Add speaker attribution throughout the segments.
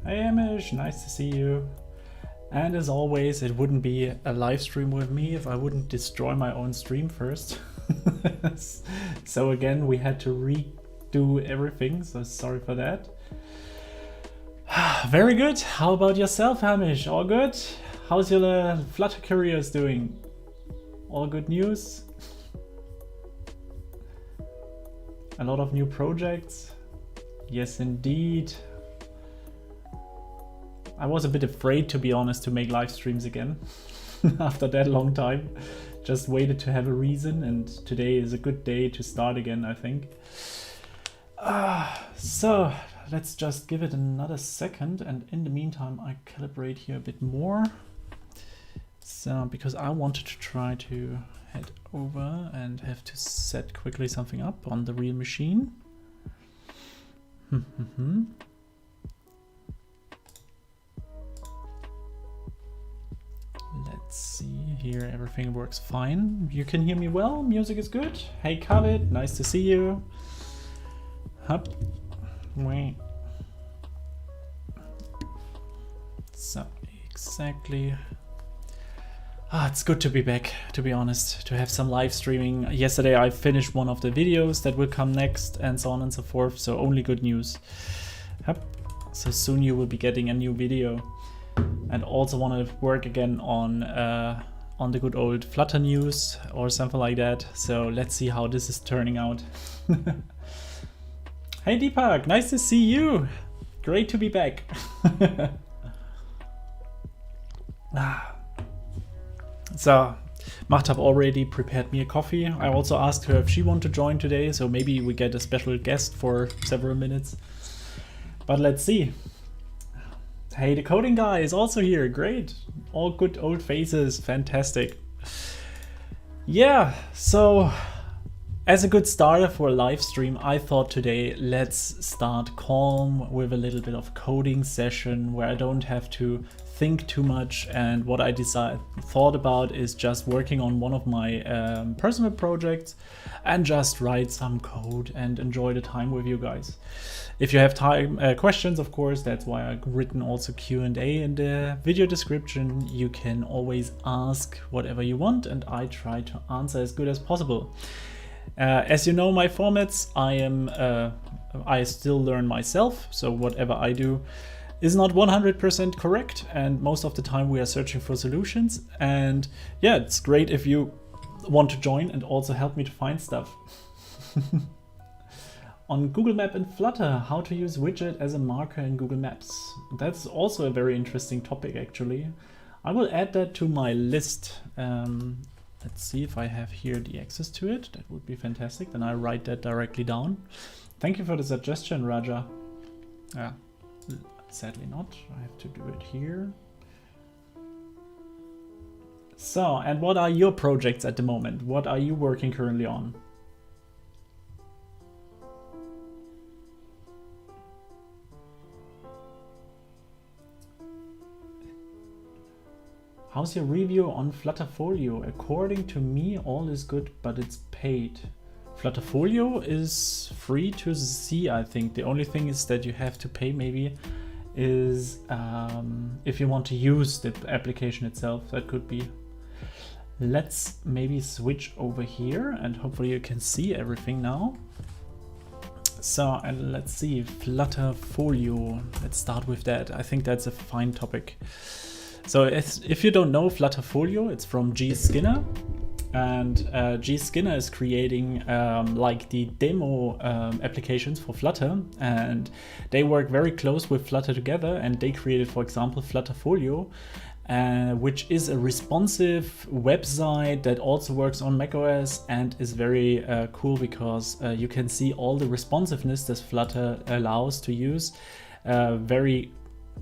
Speaker 1: Hey Amish, nice to see you. And as always, it wouldn't be a live stream with me if I wouldn't destroy my own stream first. So again, we had to redo everything, so sorry for that. Very good. How about yourself, Hamish? All good? How's your Flutter careers doing? All good news? A lot of new projects? Yes, indeed. I was a bit afraid, to be honest, to make live streams again after that long time. Just waited to have a reason, and today is a good day to start again, I think. So let's just give it another second, and in the meantime I calibrate here a bit more. So because I wanted to try to head over and have to set quickly something up on the real machine. Let's see here, everything works fine. You can hear me well, music is good. Hey Khalid, nice to see you. Hup. Wait. So exactly. It's good to be back, to be honest, to have some live streaming. Yesterday I finished one of the videos that will come next and so on and so forth, so only good news. Hup. So soon you will be getting a new video. And also want to work again on the good old Flutter news or something like that. So let's see how this is turning out. Hey Deepak, nice to see you. Great to be back. So Mahtab already prepared me a coffee. I also asked her if she wanted to join today, so maybe we get a special guest for several minutes. But let's see. Hey, the coding guy is also here. Great. All good old faces. Fantastic. Yeah, so as a good starter for a live stream, I thought today let's start calm with a little bit of coding session where I don't have to think too much, and what I thought about is just working on one of my personal projects and just write some code and enjoy the time with you guys. If you have questions, of course, that's why I've written also Q&A in the video description. You can always ask whatever you want and I try to answer as good as possible. As you know, my formats, I still learn myself, so whatever I do is not 100% correct, and most of the time we are searching for solutions. And yeah, it's great if you want to join and also help me to find stuff. On Google Map and Flutter, how to use widget as a marker in Google Maps. That's also a very interesting topic, actually. I will add that to my list. Let's see if I have here the access to it. That would be fantastic. Then I write that directly down. Thank you for the suggestion, Raja. Sadly not. I have to do it here. So, and what are your projects at the moment? What are you working currently on? How's your review on Flutterfolio? According to me, all is good, but it's paid. Flutterfolio is free to see, I think. The only thing is that you have to pay maybe is if you want to use the application itself. That could be. Let's maybe switch over here and hopefully you can see everything now. So, and let's see, Flutterfolio. Let's start with that. I think that's a fine topic. So if you don't know Flutterfolio, it's from G. Skinner. And G. Skinner is creating like the demo applications for Flutter, and they work very close with Flutter together, and they created, for example, Flutterfolio, which is a responsive website that also works on macOS and is very cool because you can see all the responsiveness that Flutter allows to use very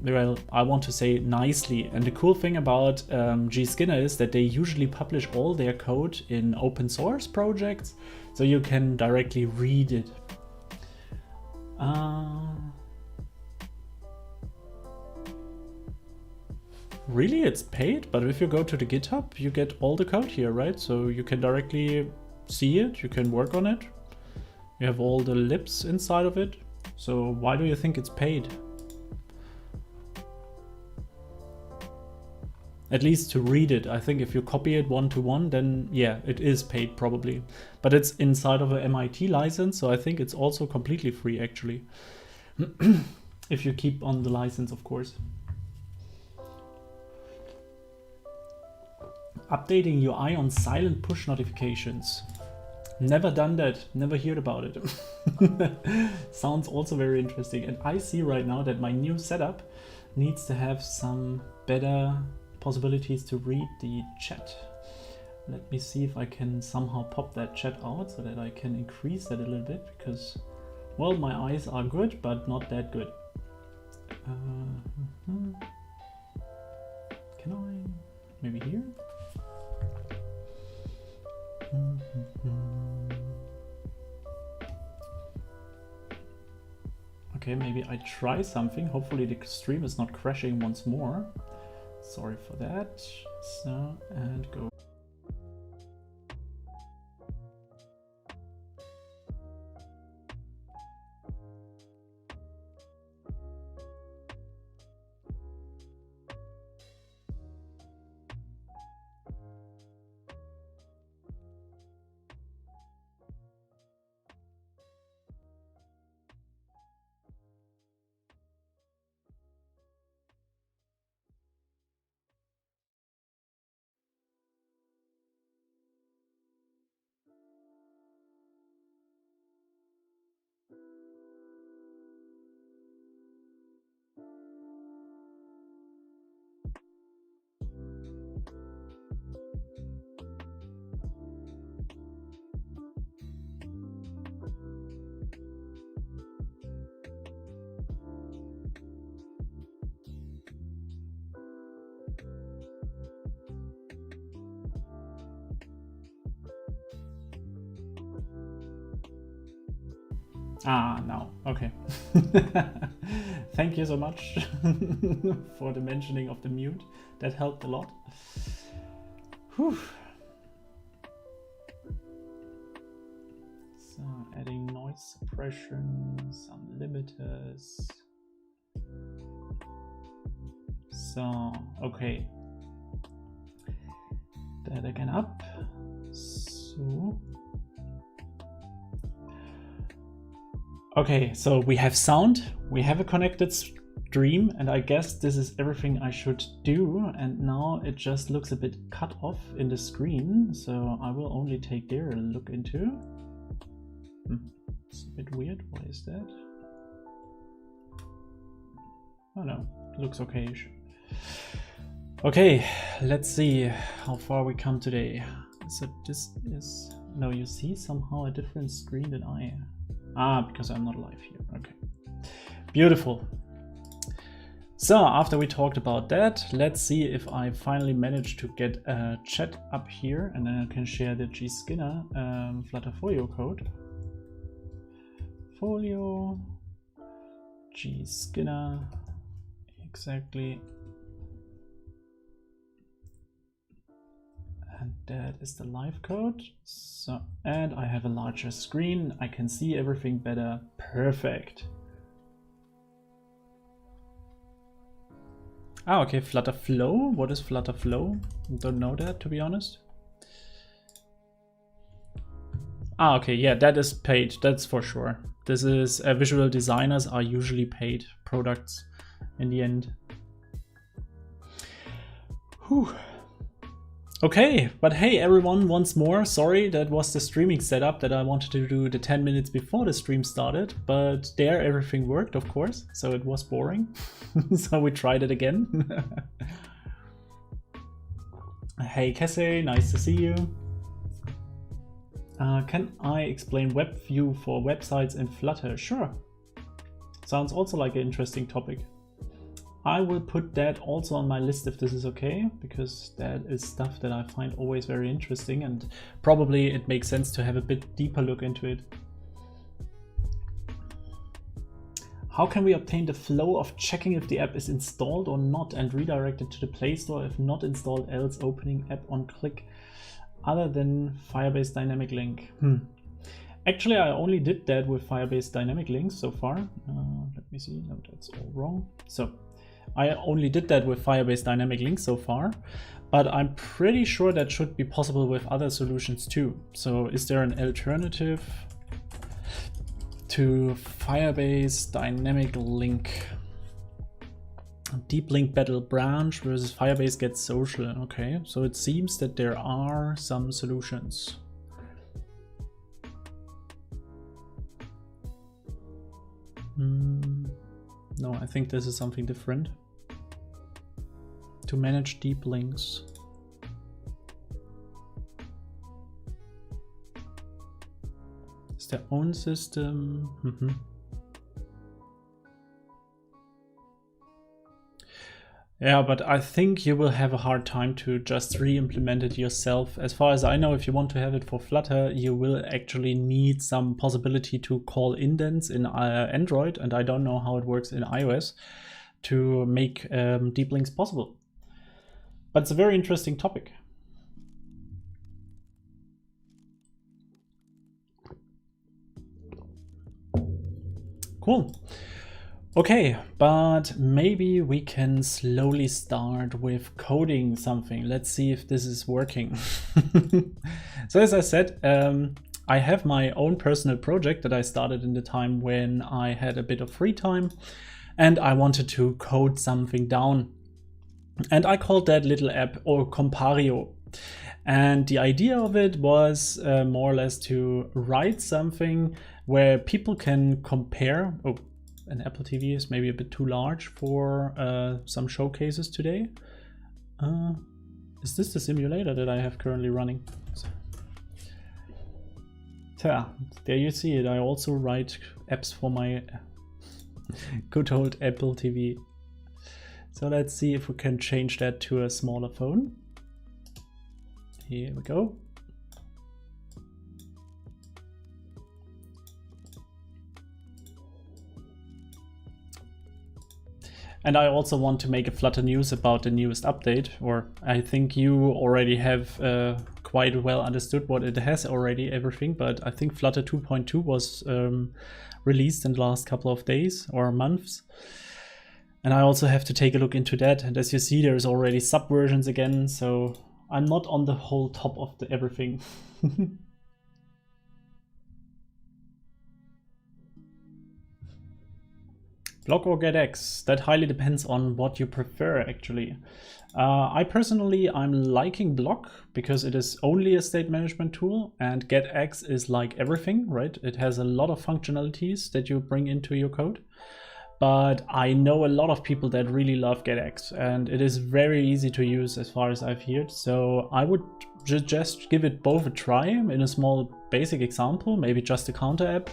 Speaker 1: well, I want to say nicely. And the cool thing about G. Skinner is that they usually publish all their code in open source projects, so you can directly read it. Really, it's paid, but if you go to the GitHub, you get all the code here, right? So you can directly see it, you can work on it. You have all the libs inside of it. So why do you think it's paid? At least to read it. I think if you copy it one-to-one, then yeah, it is paid probably. But it's inside of an MIT license, so I think it's also completely free actually. If you keep on the license, of course. Updating UI on silent push notifications. Never done that, never heard about it. Sounds also very interesting. And I see right now that my new setup needs to have some better possibilities to read the chat. Let me see if I can somehow pop that chat out so that I can increase that a little bit, because, well, my eyes are good, but not that good. Can I? Maybe here? Okay, maybe I try something. Hopefully the stream is not crashing once more. Sorry for that. So, and go. Ah, now, okay. Thank you so much for the mentioning of the mute. That helped a lot. Whew. So, adding noise suppression, some limiters. So, okay. That again up. So. Okay, so we have sound, we have a connected stream, and I guess this is everything I should do. And now it just looks a bit cut off in the screen, so I will only take there a look into. It's a bit weird. Why is that? Oh no, it looks okay-ish. Okay, let's see how far we come today. So this is, no, you see somehow a different screen than I am. Ah, because I'm not live here. Okay, beautiful. So after we talked about that, let's see if I finally managed to get a chat up here, and then I can share the G. Skinner Flutterfolio code. Folio, G. Skinner, exactly. And that is the live code. So, and I have a larger screen. I can see everything better. Perfect. Ah, okay, Flutterflow. What is Flutterflow? Don't know that, to be honest. Ah, okay, yeah, that is paid. That's for sure. This is visual designers are usually paid products in the end. Whew. Okay, but hey everyone, once more, sorry, that was the streaming setup that I wanted to do the 10 minutes before the stream started, but there everything worked, of course, so it was boring. So we tried it again. Hey Cassie, nice to see you. Can I explain web view for websites in Flutter? Sure. Sounds also like an interesting topic. I will put that also on my list if this is okay, because that is stuff that I find always very interesting, and probably it makes sense to have a bit deeper look into it. How can we obtain the flow of checking if the app is installed or not and redirect it to the Play Store if not installed, else opening app on click, other than Firebase Dynamic Link? Actually, I only did that with Firebase Dynamic Links so far. Let me see. No, that's all wrong. So I only did that with Firebase Dynamic Links so far, but I'm pretty sure that should be possible with other solutions too. So is there an alternative to Firebase Dynamic Link? Deep link battle branch versus Firebase get social. Okay, so it seems that there are some solutions. No, I think this is something different. To manage deep links. It's their own system. Yeah, but I think you will have a hard time to just re-implement it yourself. As far as I know, if you want to have it for Flutter, you will actually need some possibility to call indents in Android, and I don't know how it works in iOS, to make deep links possible. But it's a very interesting topic. Cool. Okay, but maybe we can slowly start with coding something. Let's see if this is working. So as I said, I have my own personal project that I started in the time when I had a bit of free time and I wanted to code something down. And I called that little app Compario. And the idea of it was more or less to write something where people can compare. Oh, an Apple TV is maybe a bit too large for some showcases today. Is this the simulator that I have currently running? Yeah, there you see it. I also write apps for my good old Apple TV. So let's see if we can change that to a smaller phone. Here we go. And I also want to make a Flutter news about the newest update, or I think you already have quite well understood what it has already, everything, but I think Flutter 2.2 was released in the last couple of days or months. And I also have to take a look into that. And as you see, there's already subversions again, so I'm not on the whole top of the everything. Block or getX, that highly depends on what you prefer actually. I personally, I'm liking Block because it is only a state management tool, and getX is like everything, right? It has a lot of functionalities that you bring into your code. But I know a lot of people that really love getX, and it is very easy to use as far as I've heard. So I would just give it both a try in a small basic example, maybe just a counter app,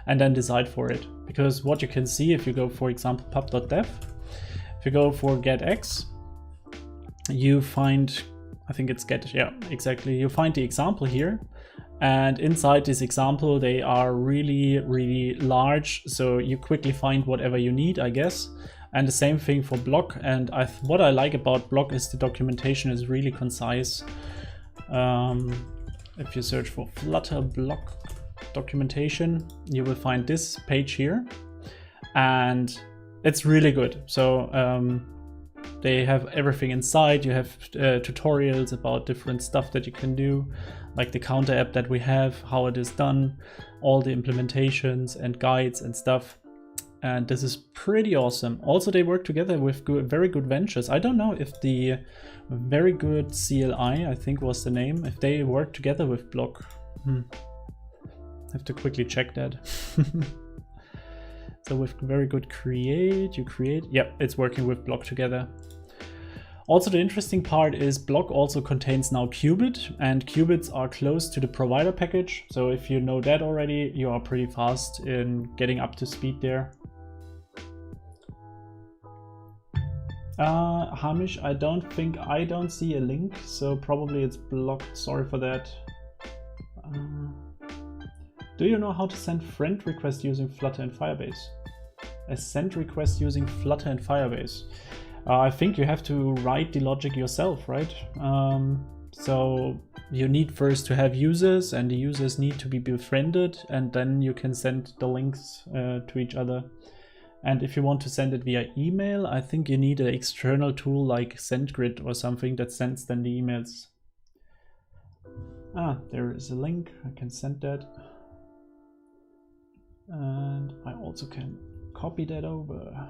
Speaker 1: and then decide for it. Because what you can see if you go, for example, pub.dev, if you go for getX, you find, I think it's get, yeah, exactly. You find the example here. And inside this example, they are really, really large. So you quickly find whatever you need, I guess. And the same thing for Block. And what I like about Block is the documentation is really concise. If you search for Flutter block documentation, you will find this page here, and it's really good. So they have everything inside. You have tutorials about different stuff that you can do, like the counter app that we have, how it is done, all the implementations and guides and stuff. And this is pretty awesome. Also, they work together with very good ventures. I don't know if the Very Good CLI, I think was the name, if they work together with Block. I have to quickly check that. So with Very Good Create, you create. Yep, it's working with Block together. Also, the interesting part is Block also contains now qubit, and qubits are close to the provider package. So if you know that already, you are pretty fast in getting up to speed there. Hamish, I don't see a link, so probably it's blocked. Sorry for that. Do you know how to send friend requests using Flutter and Firebase? A send request using Flutter and Firebase. I think you have to write the logic yourself, right? So you need first to have users, and the users need to be befriended, and then you can send the links to each other. And if you want to send it via email, I think you need an external tool like SendGrid or something that sends then the emails. Ah, there is a link. I can send that. And I also can copy that over.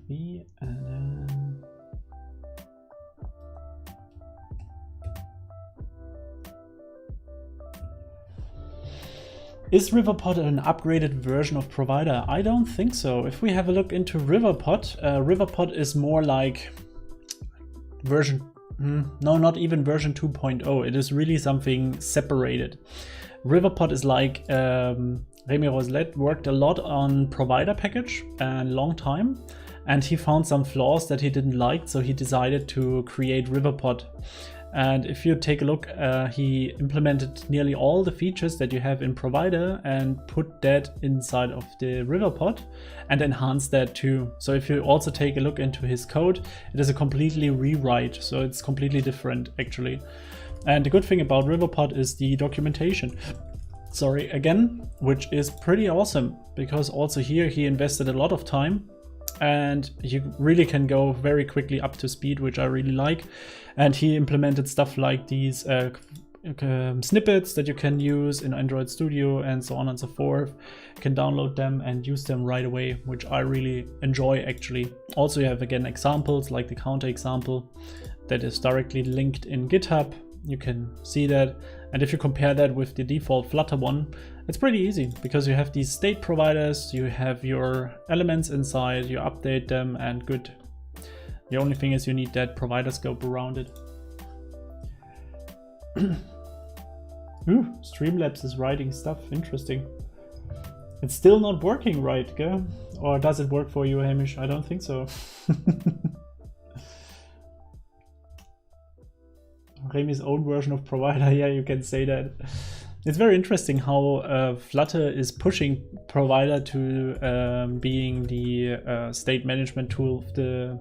Speaker 1: V and then is Riverpod an upgraded version of Provider? I don't think so. If we have a look into Riverpod, Riverpod is more like version, no, not even version 2.0. It is really something separated. Riverpod is like Remy Roselet worked a lot on Provider package a long time, and he found some flaws that he didn't like, so he decided to create Riverpod. And if you take a look, he implemented nearly all the features that you have in Provider and put that inside of the Riverpod and enhanced that too. So if you also take a look into his code, it is a completely rewrite, so it's completely different actually. And the good thing about Riverpod is the documentation. Sorry, again, which is pretty awesome, because also here he invested a lot of time, and you really can go very quickly up to speed, which I really like. And he implemented stuff like these snippets that you can use in Android Studio and so on and so forth. You can download them and use them right away, which I really enjoy actually. Also, you have again examples like the counter example that is directly linked in GitHub. You can see that. And if you compare that with the default Flutter one, it's pretty easy, because you have these state providers, you have your elements inside, you update them, and good. The only thing is you need that provider scope around it. Ooh, Streamlabs is writing stuff. Interesting. It's still not working right, okay? Or does it work for you, Hamish? I don't think so. Remy's own version of Provider, yeah, you can say that. It's very interesting how Flutter is pushing Provider to being the state management tool, the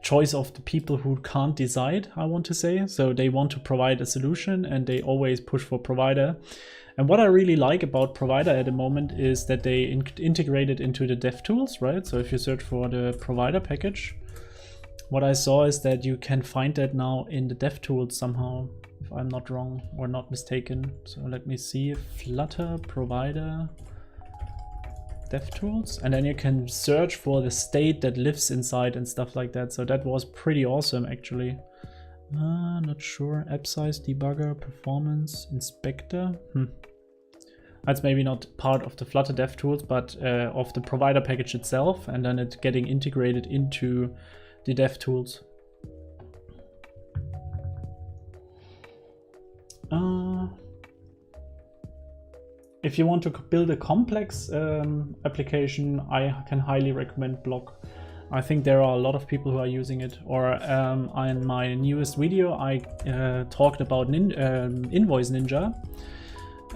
Speaker 1: choice of the people who can't decide, I want to say. So they want to provide a solution and they always push for Provider. And what I really like about Provider at the moment is that they integrate it into the DevTools, right? So if you search for the Provider package, what I saw is that you can find that now in the DevTools somehow, if I'm not wrong or not mistaken. So let me see, Flutter Provider DevTools, and then you can search for the state that lives inside and stuff like that. So that was pretty awesome actually. Not sure, app size debugger, performance inspector. That's maybe not part of the Flutter DevTools, but of the Provider package itself, and then it getting integrated into the DevTools. If you want to build a complex application, I can highly recommend Block. I think there are a lot of people who are using it. Or in my newest video, I talked about Invoice Ninja.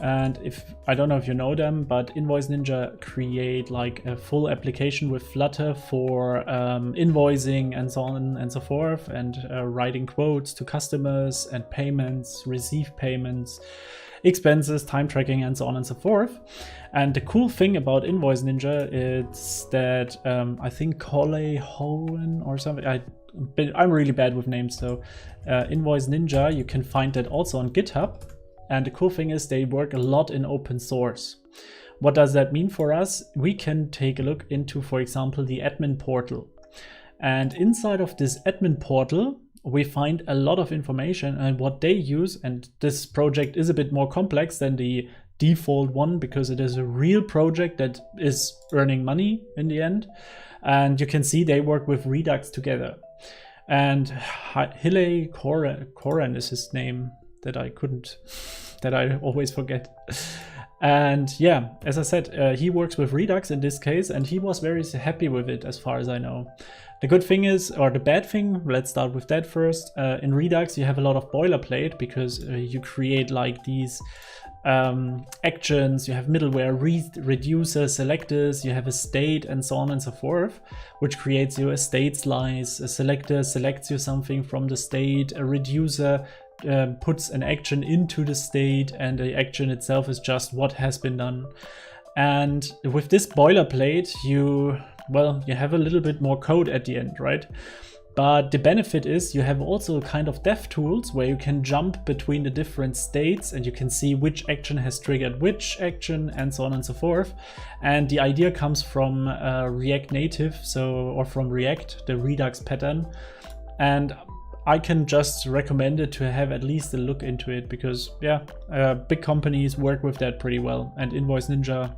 Speaker 1: And if I don't know if you know them, but Invoice Ninja create like a full application with Flutter for invoicing and so on and so forth, and writing quotes to customers and payments, receive payments, expenses, time tracking, and so on and so forth. And the cool thing about Invoice Ninja is that I think Coley Hohen or something, I'm really bad with names, so Invoice Ninja, you can find that also on GitHub. And the cool thing is they work a lot in open source. What does that mean for us? We can take a look into, for example, the admin portal. And inside of this admin portal, we find a lot of information and what they use. And this project is a bit more complex than the default one because it is a real project that is earning money in the end. And you can see they work with Redux together. And Hille Koren is his name that I always forget. And yeah, as I said, he works with Redux in this case, and he was very happy with it as far as I know. The good thing is, or the bad thing, let's start with that first. In Redux, you have a lot of boilerplate because you create like these actions, you have middleware, reducer, selectors, you have a state and so on and so forth, which creates you a state slice. A selector selects you something from the state, a reducer puts an action into the state, and the action itself is just what has been done. And with this boilerplate, you have a little bit more code at the end, right? But the benefit is you have also kind of dev tools where you can jump between the different states and you can see which action has triggered which action and so on and so forth. And the idea comes from React Native, or from React, the Redux pattern. And I can just recommend it to have at least a look into it because big companies work with that pretty well. And Invoice Ninja,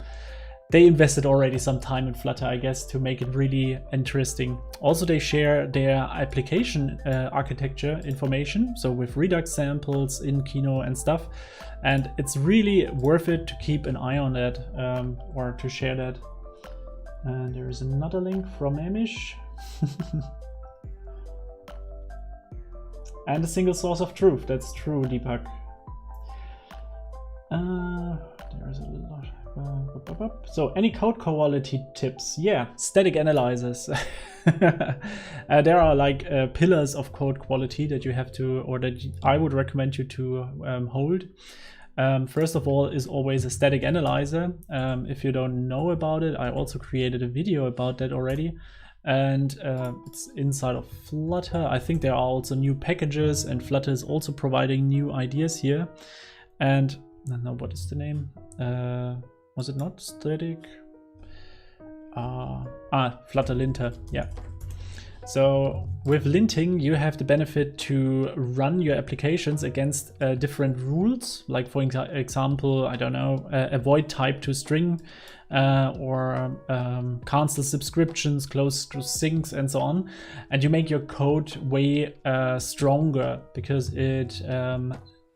Speaker 1: they invested already some time in Flutter, I guess, to make it really interesting. Also, they share their application architecture information, so with Redux samples in Kino and stuff. And it's really worth it to keep an eye on that or to share that. And there is another link from Amish. And a single source of truth. That's true, Deepak. There's a lot. So any code quality tips? Yeah, static analyzers. There are like pillars of code quality that you have to, or that I would recommend you to hold. First of all is always a static analyzer. If you don't know about it, I also created a video about that already. And it's inside of Flutter. I think there are also new packages, and Flutter is also providing new ideas here. And no, what is the name? Was it not static? Flutter Linter, yeah. So with linting, you have the benefit to run your applications against different rules, like for example, I don't know, avoid type to string, or cancel subscriptions, close to syncs, and so on. And you make your code way stronger because it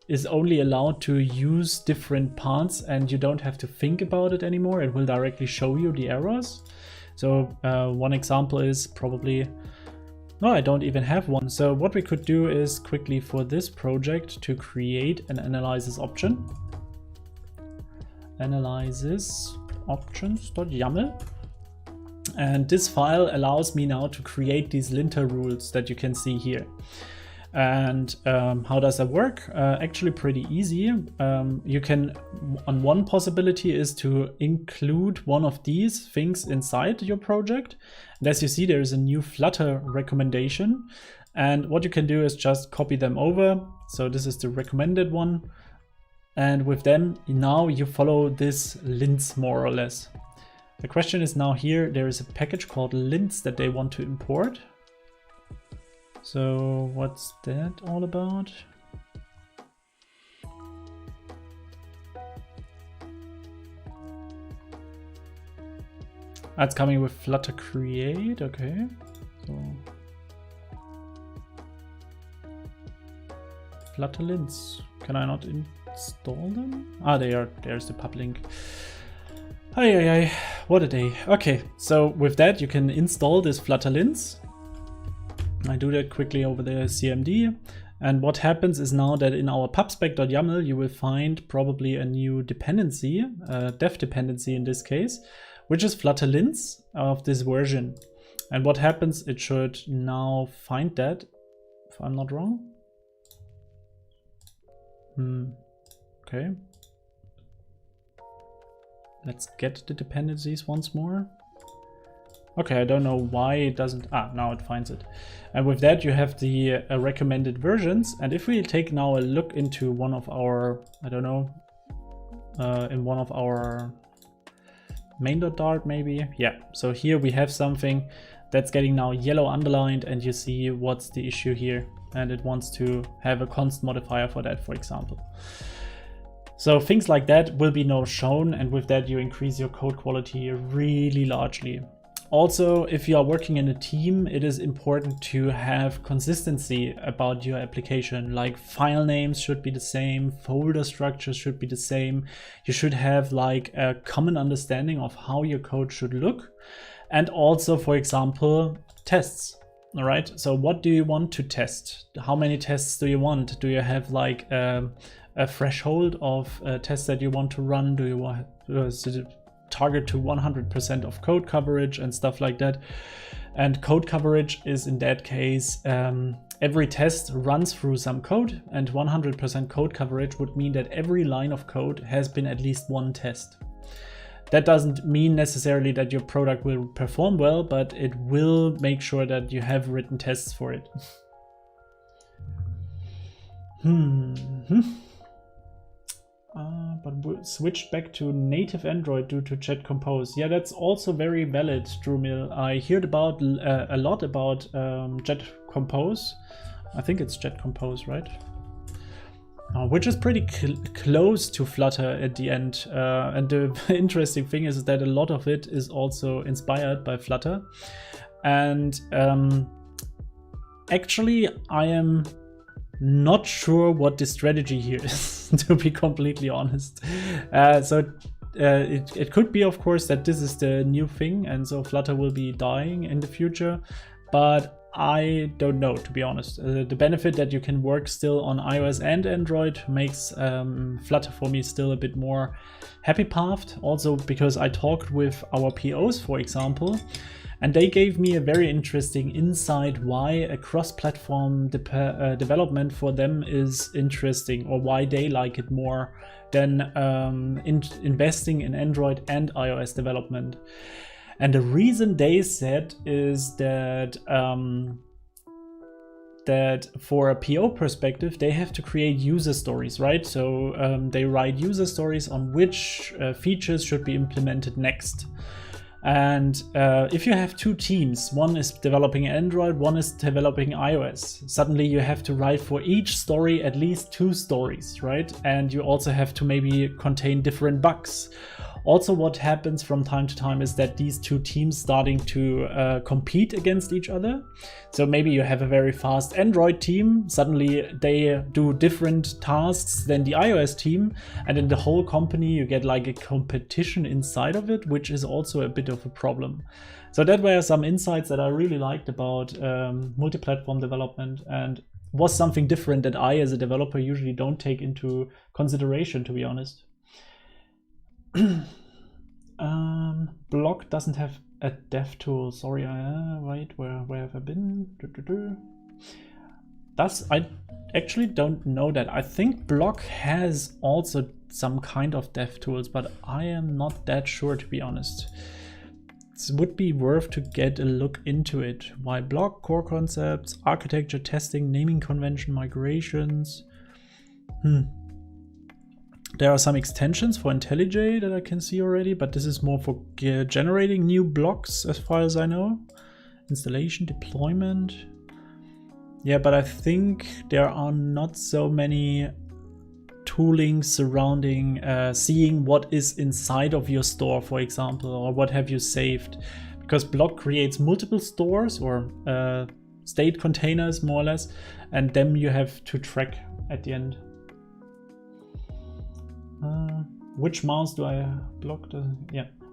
Speaker 1: is only allowed to use different parts, and you don't have to think about it anymore. It will directly show you the errors. So one example is probably, no, I don't even have one. So what we could do is quickly for this project to create an analysis option. Analysis options.yaml. And this file allows me now to create these linter rules that you can see here. And how does that work? Actually pretty easy. You can, on one possibility is to include one of these things inside your project. And as you see, there is a new Flutter recommendation. And what you can do is just copy them over. So this is the recommended one. And with them, now you follow this lints more or less. The question is now here, there is a package called lints that they want to import. So what's that all about? That's coming with Flutter create, okay. So Flutter lints, can I not install them? Ah, they are, there's the pub link. Hey, what a day. Okay, so with that you can install this Flutter lints. I do that quickly over the CMD, And what happens is now that in our pubspec.yaml, you will find probably a new dependency, dev dependency in this case, which is Flutter Lints of this version. And what happens, it should now find that, if I'm not wrong. Okay. Let's get the dependencies once more. Okay, I don't know why it doesn't. Now it finds it. And with that, you have the recommended versions. And if we take now a look into one of our, I don't know, in one of our main.dart maybe. Yeah, so here we have something that's getting now yellow underlined, and you see what's the issue here. And it wants to have a const modifier for that, for example. So things like that will be now shown, and with that you increase your code quality really largely. Also, if you are working in a team, it is important to have consistency about your application. Like file names should be the same, folder structures should be the same. You should have like a common understanding of how your code should look. And also, for example, tests. All right, so what do you want to test? How many tests do you want? Do you have like a threshold of tests that you want to run? Do you want to target to 100% of code coverage and stuff like that? And code coverage is in that case, every test runs through some code, and 100% code coverage would mean that every line of code has been at least one test. That doesn't mean necessarily that your product will perform well, but it will make sure that you have written tests for it. But we'll switch back to native Android due to Jet Compose. Yeah, that's also very valid, Drumil. I heard about a lot about Jet Compose. I think it's Jet Compose, right? Which is pretty close to Flutter at the end. And the interesting thing is that a lot of it is also inspired by Flutter. And actually, I am not sure what the strategy here is, to be completely honest. It could be, of course, that this is the new thing, and so Flutter will be dying in the future. But I don't know, to be honest. The benefit that you can work still on iOS and Android makes Flutter for me still a bit more happy-pathed. Also because I talked with our POs, for example, and they gave me a very interesting insight why a cross-platform development for them is interesting, or why they like it more than investing in Android and iOS development. And the reason they said is that that for a PO perspective, they have to create user stories, right? So they write user stories on which features should be implemented next. And if you have two teams, one is developing Android, one is developing iOS, suddenly you have to write for each story at least 2 stories, right? And you also have to maybe contain different bugs. Also, what happens from time to time is that these two teams starting to compete against each other. So maybe you have a very fast Android team, suddenly they do different tasks than the iOS team, and in the whole company you get like a competition inside of it, which is also a bit of a problem. So that were some insights that I really liked about multi-platform development, and was something different that I as a developer usually don't take into consideration, to be honest. Block doesn't have a dev tool. Sorry, wait, where have I been? I actually don't know that. I think Block has also some kind of dev tools, but I am not that sure, to be honest. It would be worth to get a look into it. Why Block, core concepts, architecture, testing, naming convention, migrations. There are some extensions for IntelliJ that I can see already, but this is more for generating new blocks as far as I know. Installation, deployment. Yeah, but I think there are not so many tooling surrounding seeing what is inside of your store, for example, or what have you saved. Because Block creates multiple stores or state containers, more or less, and them you have to track at the end. Which mouse do I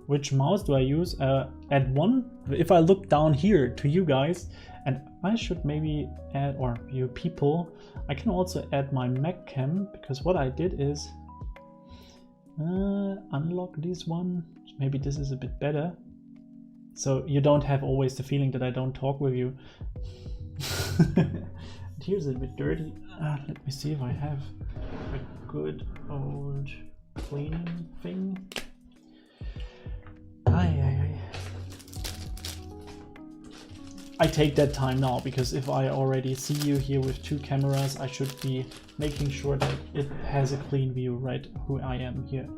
Speaker 1: which mouse do I use? If I look down here to you guys, And I should maybe add, or you people, I can also add my Mac cam, because what I did is unlock this one. Maybe this is a bit better. So you don't have always the feeling that I don't talk with you. Here's a bit dirty. Let me see if I have a good old cleaning thing. I take that time now, because if I already see you here with 2 cameras, I should be making sure that it has a clean view, right? Who I am here.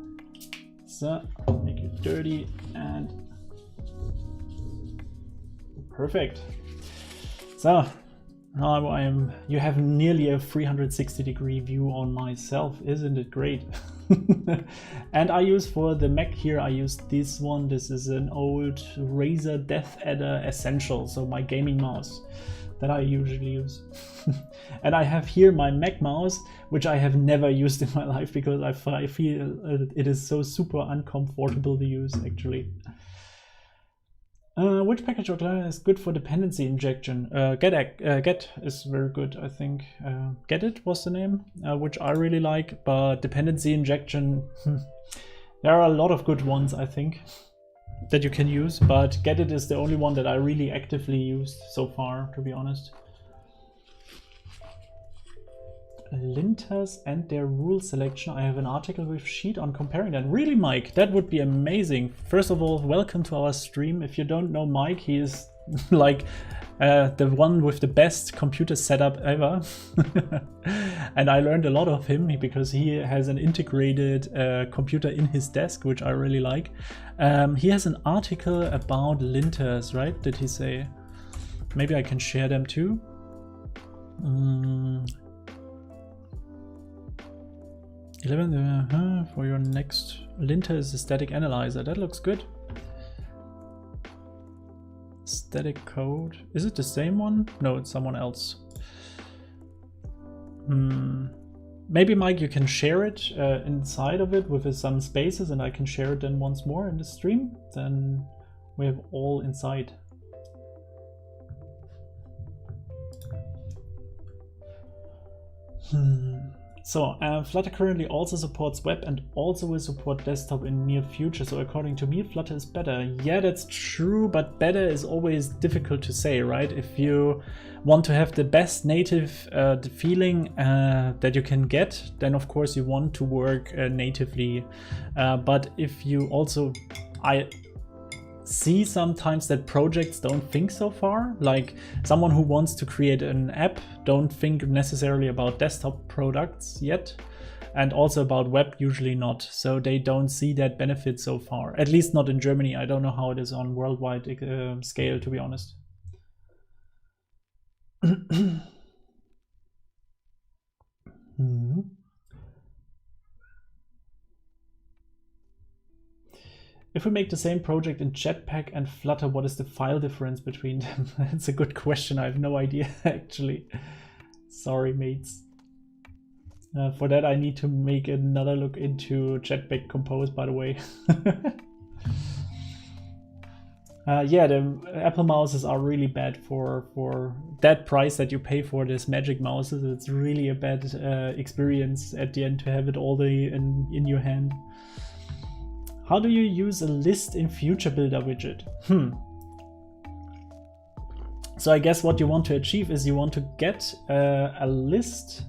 Speaker 1: So make it dirty and perfect. So now you have nearly a 360-degree view on myself. Isn't it great? And I use for the Mac here, I use this one. This is an old Razer Death Adder Essential, so my gaming mouse that I usually use. And I have here my Mac mouse, which I have never used in my life, because I feel it is so super uncomfortable to use, actually. Which package or client is good for dependency injection? Get is very good, I think. Get It was the name, which I really like, but dependency injection, there are a lot of good ones, I think, that you can use, but Get It is the only one that I really actively used so far, to be honest. Linters and their rule selection. I have an article with sheet on comparing that. Really, Mike? That would be amazing. First of all, welcome to our stream. If you don't know Mike, he is like the one with the best computer setup ever. And I learned a lot of him because he has an integrated computer in his desk, which I really like. He has an article about linters, right? Did he say? Maybe I can share them too. 11 for your next linter is a static analyzer. That looks good. Static code. Is it the same one? No, it's someone else. Maybe Mike, you can share it inside of it with some spaces, and I can share it then once more in the stream. Then we have all inside. So Flutter currently also supports web and also will support desktop in near future. So according to me, Flutter is better. Yeah, that's true, but better is always difficult to say, right? If you want to have the best native feeling that you can get, then of course you want to work natively. But if you also, I see sometimes that projects don't think so far. Like someone who wants to create an app don't think necessarily about desktop products yet, and also about web usually not. So they don't see that benefit so far, at least not in Germany. I don't know how it is on worldwide scale, to be honest. If we make the same project in Jetpack and Flutter, what is the file difference between them? That's a good question. I have no idea, actually. Sorry, mates. For that, I need to make another look into Jetpack Compose, by the way. Yeah, the Apple mouses are really bad for that price that you pay for this Magic mouses. It's really a bad experience at the end to have it all day in your hand. How do you use a list in Future Builder widget? So I guess what you want to achieve is you want to get a list.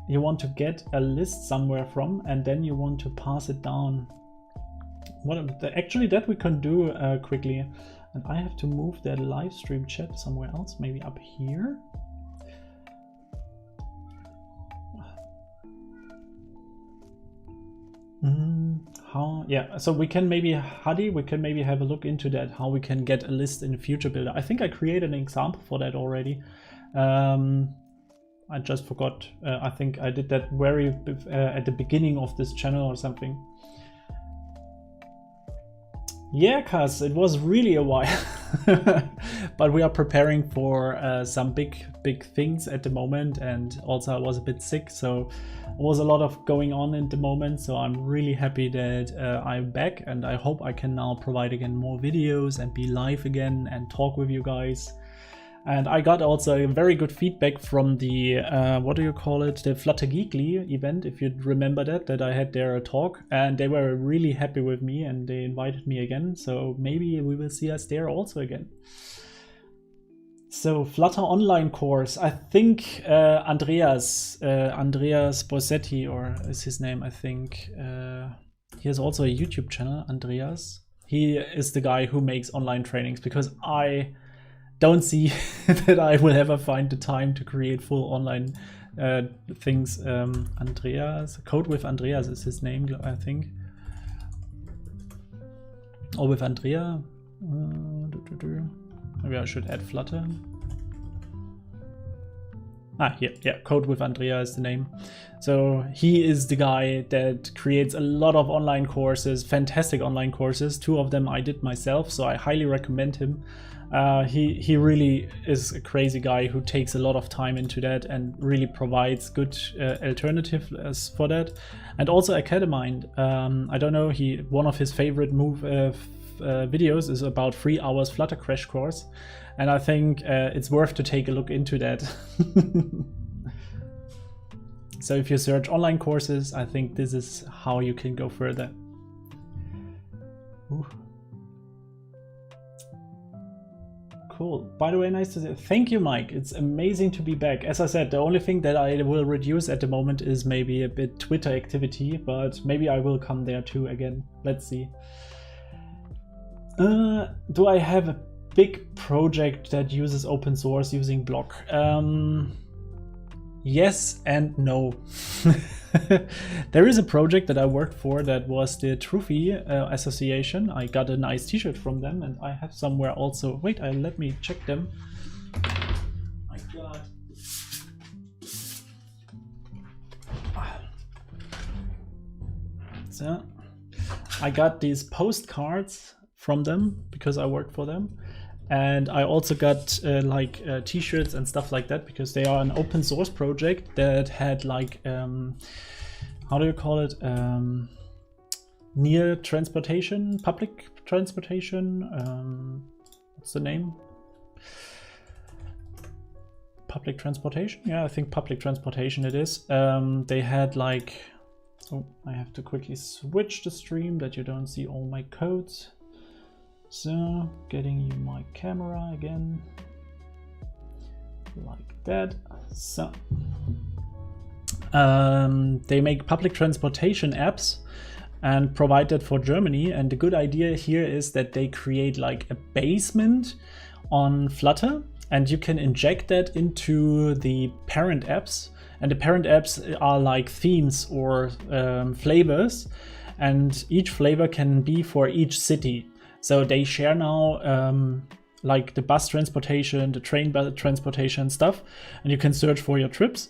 Speaker 1: You want to get a list somewhere from, and then you want to pass it down. Actually, that we can do quickly. And I have to move that live stream chat somewhere else, maybe up here. Yeah, so we can maybe, Hadi, we can maybe have a look into that, how we can get a list in Future Builder. I think I created an example for that already. I just forgot. I think I did that very at the beginning of this channel or something. Yeah, cuz it was really a while. But we are preparing for some big things at the moment, and also I was a bit sick, so there was a lot of going on at the moment. So I'm really happy that I'm back, and I hope I can now provide again more videos and be live again and talk with you guys. And I got also a very good feedback from the, what do you call it, the Flutter Geekly event, if you remember that I had there a talk, and they were really happy with me and they invited me again. So maybe we will see us there also again. So Flutter online course, I think Andreas Bossetti, or is his name, I think. He has also a YouTube channel, Andreas. He is the guy who makes online trainings, because I don't see that I will ever find the time to create full online things. Andreas, Code with Andreas is his name, I think. Or with Andrea. Maybe I should add Flutter. Here, yeah, Code with Andrea is the name. So he is the guy that creates a lot of online courses, fantastic online courses. 2 of them I did myself, so I highly recommend him. He really is a crazy guy who takes a lot of time into that and really provides good alternatives for that. And also Academind. I don't know, one of his favorite videos is about 3 hours Flutter crash course, and I think it's worth to take a look into that. So if you search online courses, I think this is how you can go further. Ooh. Cool. By the way, nice to see you. Thank you, Mike. It's amazing to be back. As I said, the only thing that I will reduce at the moment is maybe a bit Twitter activity, but maybe I will come there too again. Let's see. Do I have a big project that uses open source using Block? Yes and no. There is a project that I worked for that was the Trophy Association. I got a nice t-shirt from them, and I have somewhere also. Wait, let me check them. My God. So I got these postcards from them because I worked for them. And I also got t-shirts and stuff like that, because they are an open source project that had like, how do you call it? Near transportation, public transportation. What's the name? Public transportation? Yeah, I think public transportation it is. They had like, oh, I have to quickly switch the stream that you don't see all my codes. So, getting you my camera again, like that. So, they make public transportation apps and provide that for Germany. And the good idea here is that they create like a basement on Flutter, and you can inject that into the parent apps. And the parent apps are like themes or flavors, and each flavor can be for each city. So they share now like the bus transportation, the train transportation stuff, and you can search for your trips.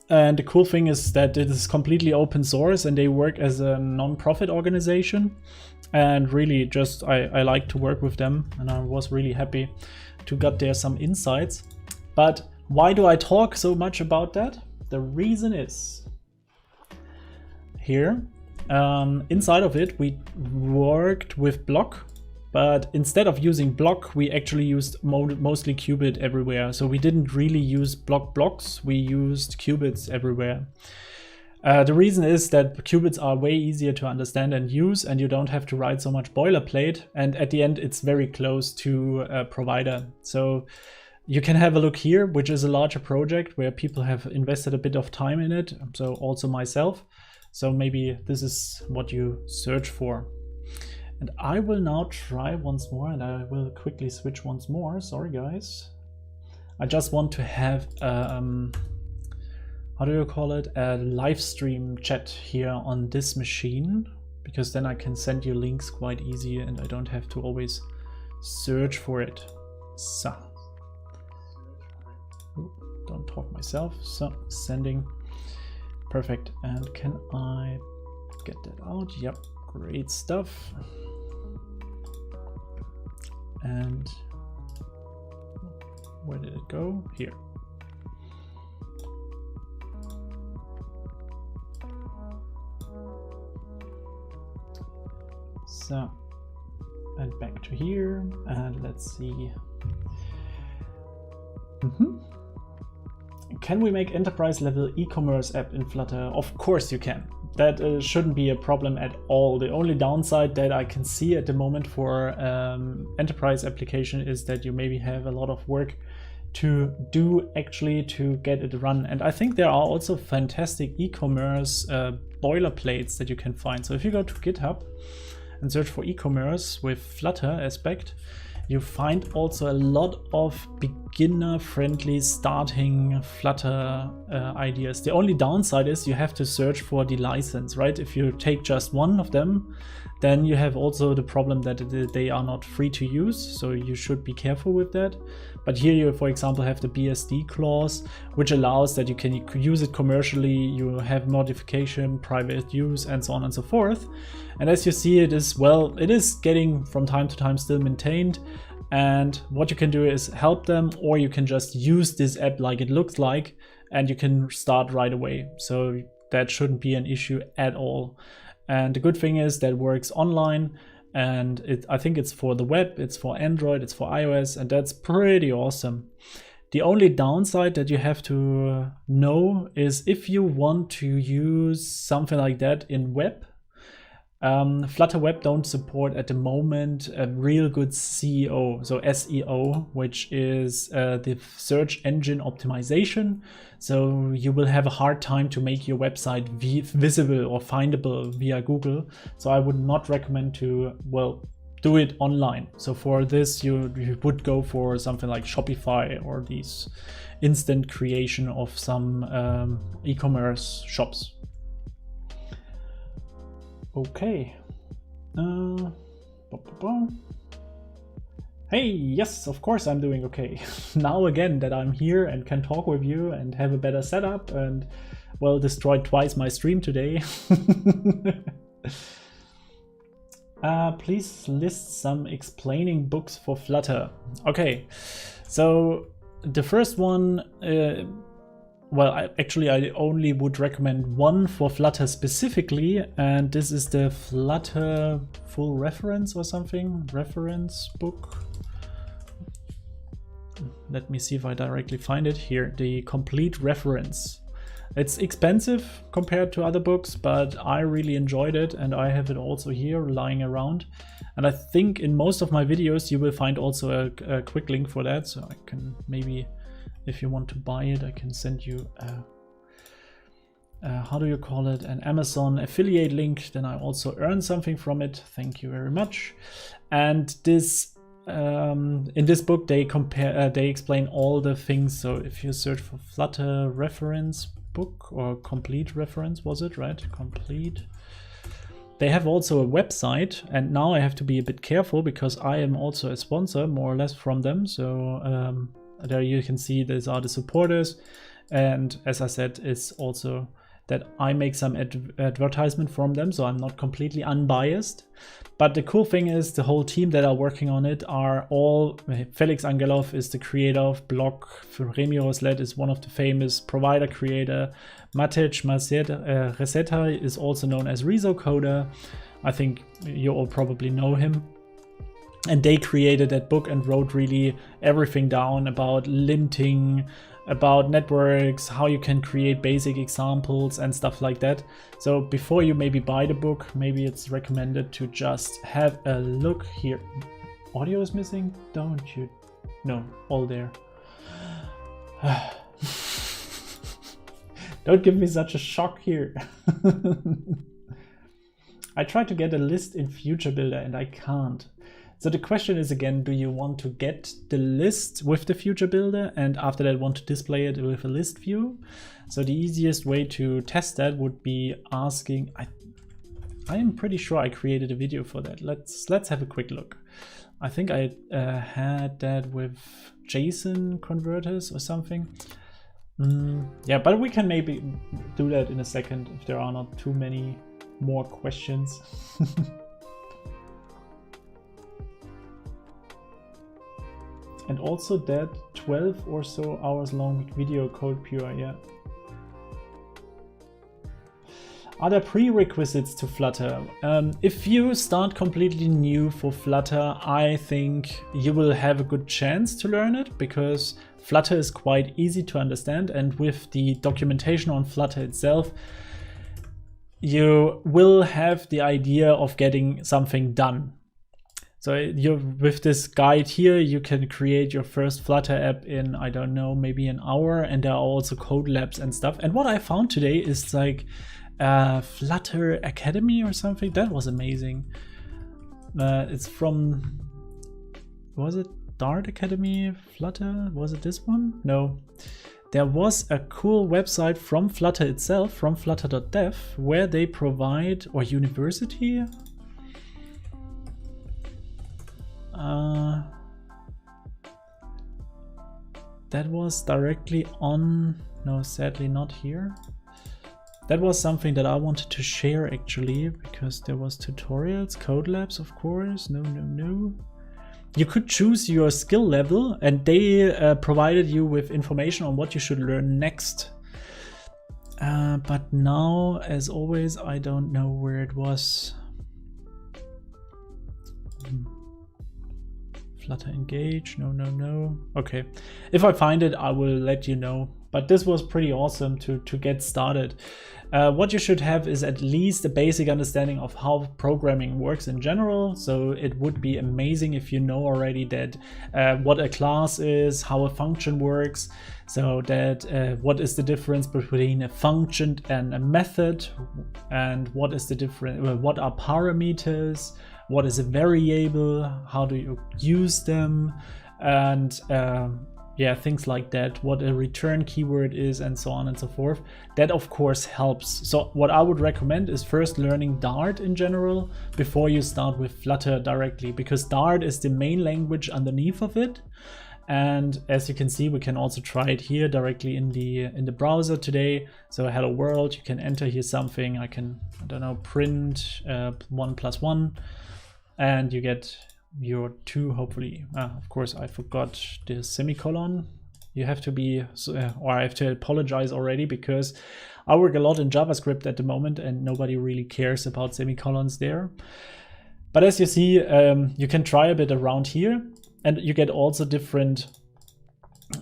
Speaker 1: And the cool thing is that it is completely open source, and they work as a non-profit organization. And really just, I like to work with them, and I was really happy to get there some insights. But why do I talk so much about that? The reason is here. Inside of it, we worked with Block, but instead of using Block, we actually used mostly qubit everywhere. So we didn't really use Block blocks, we used qubits everywhere. The reason is that qubits are way easier to understand and use, and you don't have to write so much boilerplate. And at the end, it's very close to a provider. So you can have a look here, which is a larger project where people have invested a bit of time in it. So also myself. So maybe this is what you search for. And I will now try once more, and I will quickly switch once more. Sorry, guys. I just want to have, how do you call it? A live stream chat here on this machine, because then I can send you links quite easy and I don't have to always search for it. So, don't talk myself. So, sending. Perfect. And can I get that out? Yep, great stuff. and where did it go? Here. So, and back to here, and let's see. Can we make enterprise level e-commerce app in Flutter? Of course you can. That shouldn't be a problem at all. The only downside that I can see at the moment for enterprise application is that you maybe have a lot of work to do actually to get it run. And I think there are also fantastic e-commerce boilerplates that you can find. So if you go to GitHub and search for e-commerce with Flutter aspect, you find also a lot of beginner-friendly starting Flutter ideas. The only downside is you have to search for the license, right? If you take just one of them, then you have also the problem that they are not free to use, so you should be careful with that. But here you, for example, have the BSD clause, which allows that you can use it commercially, you have modification, private use, and so on and so forth. And as you see, it is getting from time to time still maintained. And what you can do is help them, or you can just use this app like it looks like, and you can start right away. So that shouldn't be an issue at all. And the good thing is that it works online, and I think it's for the web, it's for Android, it's for iOS, and that's pretty awesome. The only downside that you have to know is if you want to use something like that in web, Flutter Web don't support at the moment a real good SEO, so SEO, which is the search engine optimization. So you will have a hard time to make your website visible or findable via Google. So I would not recommend to, do it online. So for this, you would go for something like Shopify or these instant creation of some e-commerce shops. Okay. Hey, yes, of course I'm doing okay. Now again that I'm here and can talk with you and have a better setup and, destroyed twice my stream today. Please list some explaining books for Flutter. Okay, so the first one, I only would recommend one for Flutter specifically, and this is the Flutter full reference or something, reference book. Let me see if I directly find it here, the complete reference. It's expensive compared to other books, but I really enjoyed it, and I have it also here lying around. And I think in most of my videos you will find also a quick link for that, so I can maybe, if you want to buy it, I can send you how do you call it, an Amazon affiliate link, then I also earn something from it. Thank you very much. And this in this book they explain all the things. So if you search for Flutter reference book or complete reference, was it right? Complete. They have also a website, and now I have to be a bit careful because I am also a sponsor more or less from them. So there you can see these are the supporters, and as I said, it's also that I make some advertisement from them, so I'm not completely unbiased. But the cool thing is the whole team that are working on it are all, Felix Angelov is the creator of Blog, Remi Roslet is one of the famous provider creator, Matej Reseta is also known as RezoCoder. I think you all probably know him. And they created that book and wrote really everything down about linting, about networks, how you can create basic examples and stuff like that. So before you maybe buy the book, maybe it's recommended to just have a look here. Audio is missing? Don't you? No, all there. Don't give me such a shock here. I tried to get a list in Future Builder and I can't. So the question is again, do you want to get the list with the Future Builder and after that want to display it with a list view? So the easiest way to test that would be asking, I am pretty sure I created a video for that. Let's have a quick look. I think I had that with JSON converters or something. Yeah, but we can maybe do that in a second if there are not too many more questions. And also that 12 or so hours long video code pure, yeah. Are there prerequisites to Flutter? If you start completely new for Flutter, I think you will have a good chance to learn it, because Flutter is quite easy to understand, and with the documentation on Flutter itself, you will have the idea of getting something done. So with this guide here, you can create your first Flutter app in, I don't know, maybe an hour, and there are also code labs and stuff. And what I found today is like Flutter Academy or something. That was amazing. It's from, was it Dart Academy Flutter? Was it this one? No. There was a cool website from Flutter itself, from flutter.dev, where they provide, or university? That was directly on, no, sadly not here. That was something that I wanted to share actually, because there was tutorials, code labs, of course. No. You could choose your skill level, and they provided you with information on what you should learn next. But now, as always, I don't know where it was. Flutter Engage, no. Okay, if I find it, I will let you know. But this was pretty awesome to get started. What you should have is at least a basic understanding of how programming works in general. So it would be amazing if you know already that what a class is, how a function works, so that what is the difference between a function and a method, and what is the difference, what are parameters, what is a variable, how do you use them, and yeah, things like that, what a return keyword is, and so on and so forth. That of course helps. So what I would recommend is first learning Dart in general before you start with Flutter directly, because Dart is the main language underneath of it. And as you can see, we can also try it here directly in the browser today. So hello world, you can enter here something. I can, I don't know, print 1 + 1, and you get your 2, hopefully. Of course, I forgot the semicolon. You have to be, or I have to apologize already, because I work a lot in JavaScript at the moment and nobody really cares about semicolons there. But as you see, you can try a bit around here, and you get also different,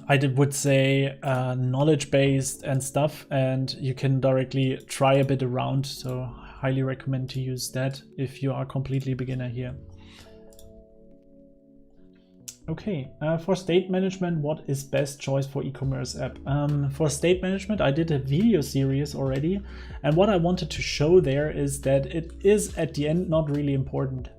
Speaker 1: I would say, knowledge-based and stuff, and you can directly try a bit around. So I highly recommend to use that if you are completely beginner here. Okay, for state management, what is best choice for e-commerce app? For state management, I did a video series already, and what I wanted to show there is that it is at the end not really important.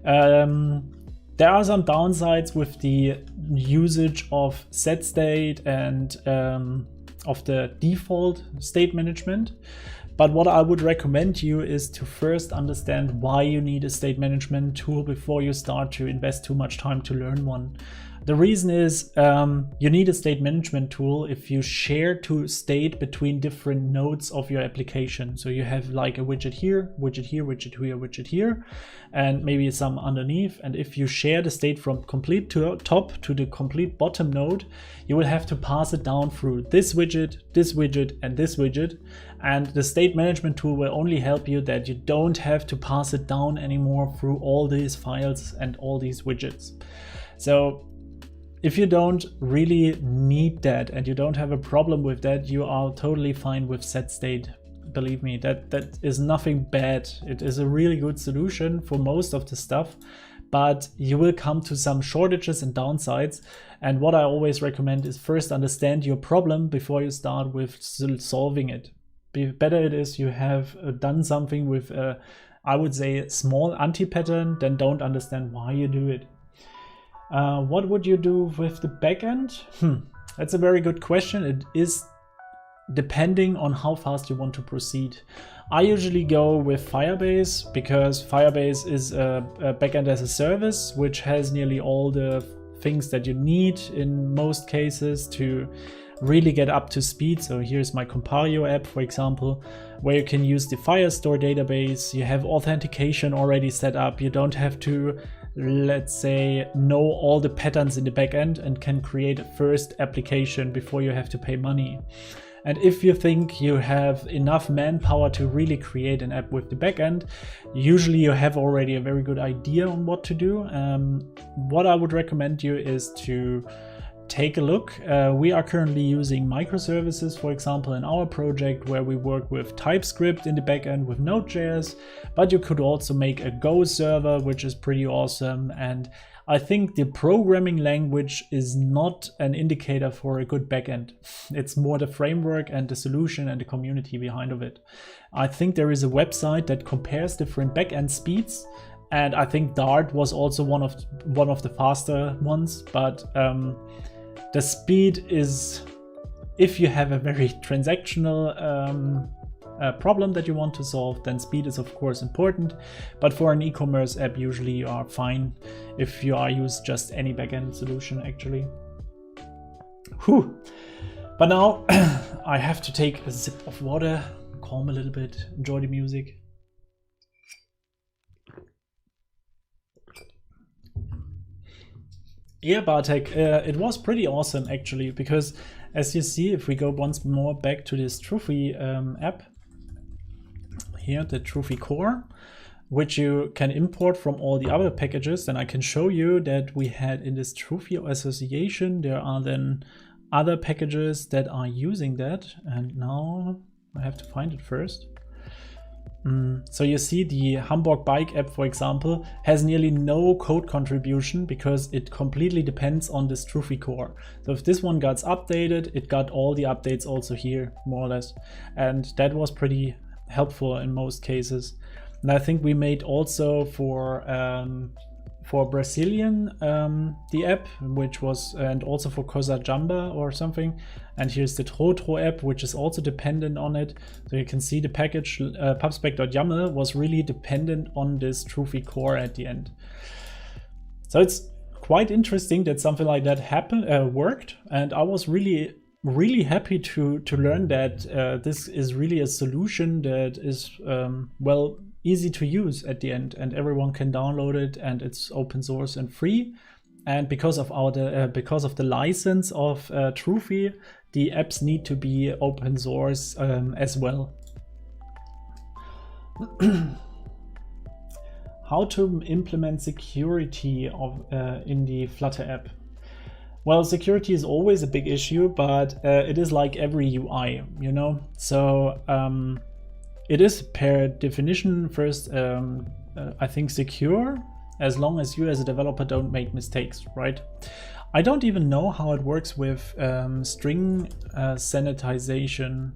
Speaker 1: There are some downsides with the usage of set state and of the default state management. But what I would recommend you is to first understand why you need a state management tool before you start to invest too much time to learn one. The reason is you need a state management tool if you share to state between different nodes of your application. So you have like a widget here, widget here, widget here, widget here, and maybe some underneath. And if you share the state from complete to top to the complete bottom node, you will have to pass it down through this widget, and this widget. And the state management tool will only help you that you don't have to pass it down anymore through all these files and all these widgets. So if you don't really need that and you don't have a problem with that, you are totally fine with set state. Believe me, that is nothing bad. It is a really good solution for most of the stuff, but you will come to some shortages and downsides. And what I always recommend is first understand your problem before you start with solving it. Better it is you have done something with I would say small anti-pattern than don't understand why you do it. What would you do with the backend? That's a very good question. It is depending on how fast you want to proceed. I usually go with Firebase because Firebase is a backend as a service, which has nearly all the things that you need in most cases to really get up to speed. So here's my Compario app, for example, where you can use the Firestore database. You have authentication already set up. You don't have to let's say, know all the patterns in the backend and can create a first application before you have to pay money. And if you think you have enough manpower to really create an app with the backend, usually you have already a very good idea on what to do. What I would recommend you is to take a look. We are currently using microservices, for example, in our project, where we work with TypeScript in the backend with Node.js, but you could also make a Go server, which is pretty awesome. And I think the programming language is not an indicator for a good backend. It's more the framework and the solution and the community behind of it. I think there is a website that compares different backend speeds, and I think Dart was also one of the faster ones, but the speed is, if you have a very transactional problem that you want to solve, then speed is of course important. But for an e-commerce app, usually you are fine if you use just any backend solution actually. Whew. But now I have to take a sip of water, calm a little bit, enjoy the music. Yeah, Bartek, it was pretty awesome actually, because as you see, if we go once more back to this Trophy app, here, the Trophy core, which you can import from all the other packages, then I can show you that we had in this Trophy association, there are then other packages that are using that. And now I have to find it first. So you see the Hamburg bike app, for example, has nearly no code contribution because it completely depends on this Trophy core. So if this one got updated, it got all the updates also here, more or less. And that was pretty helpful in most cases. And I think we made also for Brazilian the app, which was, and also for Cosa Jamba or something. And here's the Trotro app, which is also dependent on it. So you can see the package pubspec.yaml was really dependent on this Trophy core at the end. So it's quite interesting that something like that worked, and I was really happy to learn that this is really a solution that is well, easy to use at the end, and everyone can download it, and it's open source and free. And because of the license of Trophy, the apps need to be open source as well. How to implement security in the Flutter app? Well, security is always a big issue, but it is like every UI, you know? So it is per definition first, I think, secure, as long as you as a developer don't make mistakes, right? I don't even know how it works with string sanitization,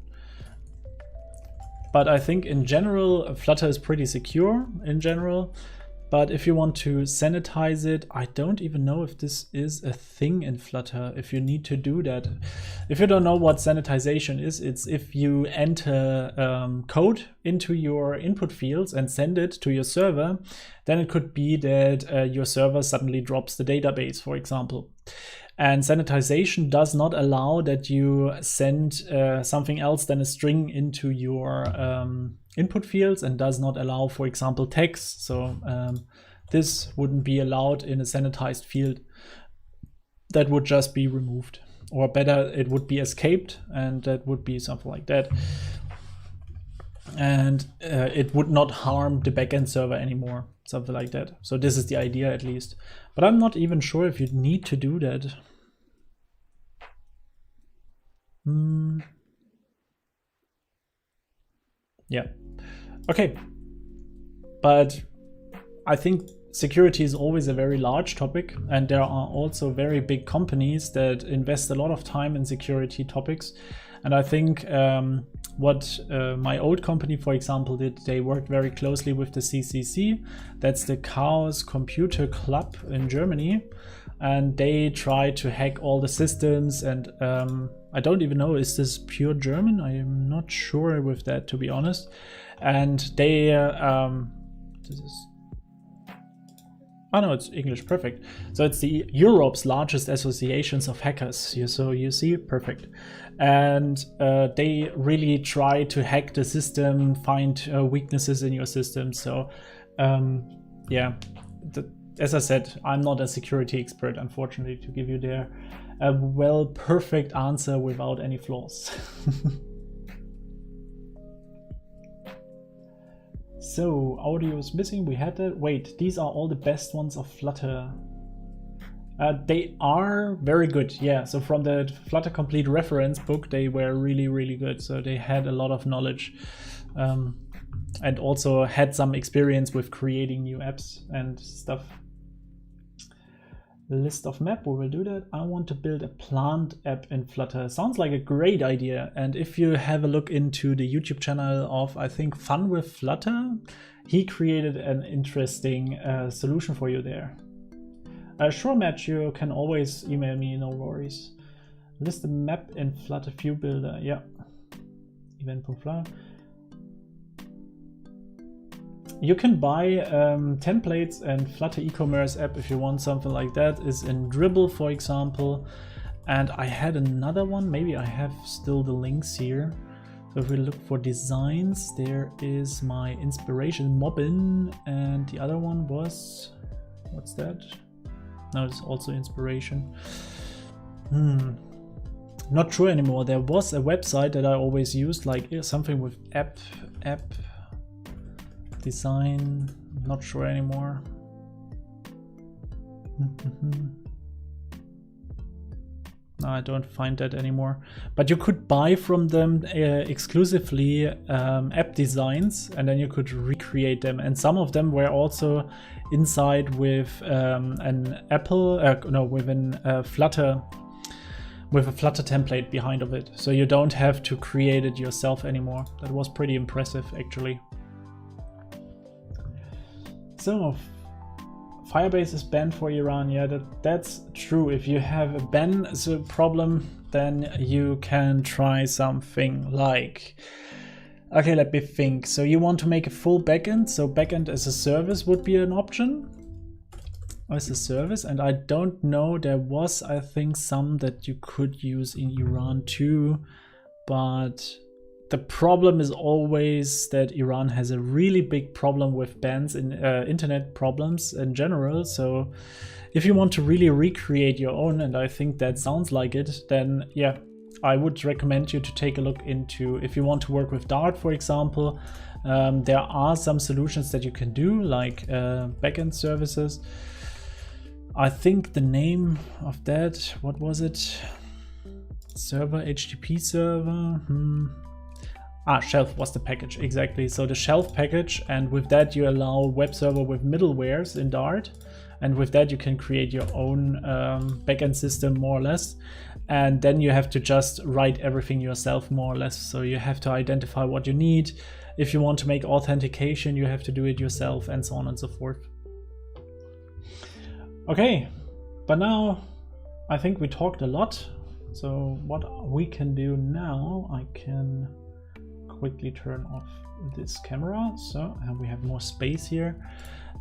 Speaker 1: but I think in general, Flutter is pretty secure in general. But if you want to sanitize it, I don't even know if this is a thing in Flutter, if you need to do that. If you don't know what sanitization is, it's if you enter code into your input fields and send it to your server, then it could be that your server suddenly drops the database, for example. And sanitization does not allow that you send something else than a string into your input fields, and does not allow, for example, text. So this wouldn't be allowed in a sanitized field. That would just be removed, or better, it would be escaped, and that would be something like that. And it would not harm the backend server anymore, something like that. So this is the idea, at least. But I'm not even sure if you need to do that. Yeah. Okay. But I think security is always a very large topic, and there are also very big companies that invest a lot of time in security topics. And I think what my old company, for example, did, they worked very closely with the CCC. That's the Chaos Computer Club in Germany. And they try to hack all the systems. And I don't even know, is this pure German? I am not sure with that, to be honest. And they, this is, oh no, it's English, perfect. So it's the Europe's largest associations of hackers. So you see, perfect. And they really try to hack the system, find weaknesses in your system. So yeah, as I said, I'm not a security expert, unfortunately, to give you there a perfect answer without any flaws. So, audio is missing, we had that. Wait, these are all the best ones of Flutter. They are very good, yeah. So from the Flutter Complete reference book, they were really, really good. So they had a lot of knowledge and also had some experience with creating new apps and stuff. List of map, we will do that. I want to build a plant app in Flutter. Sounds like a great idea. And if you have a look into the YouTube channel of, I think, Fun with Flutter, he created an interesting solution for you there. Sure, Matt, you can always email me, no worries. List the map in Flutter View Builder, yeah. Event.flutter. You can buy templates and Flutter Ecommerce app if you want something like that. Is in Dribble, for example. And I had another one, maybe I have still the links here. So if we look for designs, there is my inspiration, Mobbin, and the other one was, what's that? No, it's also inspiration. Not sure anymore. There was a website that I always used, like something with app design. Not sure anymore. No, I don't find that anymore. But you could buy from them exclusively app designs, and then you could recreate them. And some of them were also inside with an Apple, Flutter, with a Flutter template behind of it. So you don't have to create it yourself anymore. That was pretty impressive, actually. So, Firebase is banned for Iran. Yeah, that's true. If you have a ban problem, then you can try something like, okay, let me think. So you want to make a full backend. So backend as a service would be an option. As a service, and I don't know, there was, I think, some that you could use in Iran too, but the problem is always that Iran has a really big problem with bans in internet problems in general. So if you want to really recreate your own, and I think that sounds like it, then yeah, I would recommend you to take a look into, if you want to work with Dart, for example, there are some solutions that you can do, like backend services. I think the name of that, what was it? Server, HTTP server. Shelf was the package, exactly. So the Shelf package, and with that you allow web server with middlewares in Dart, and with that you can create your own backend system more or less, and then you have to just write everything yourself more or less. So you have to identify what you need. If you want to make authentication, you have to do it yourself, and so on and so forth. Okay, but now I think we talked a lot. So what we can do now, I can quickly turn off this camera. So, and we have more space here.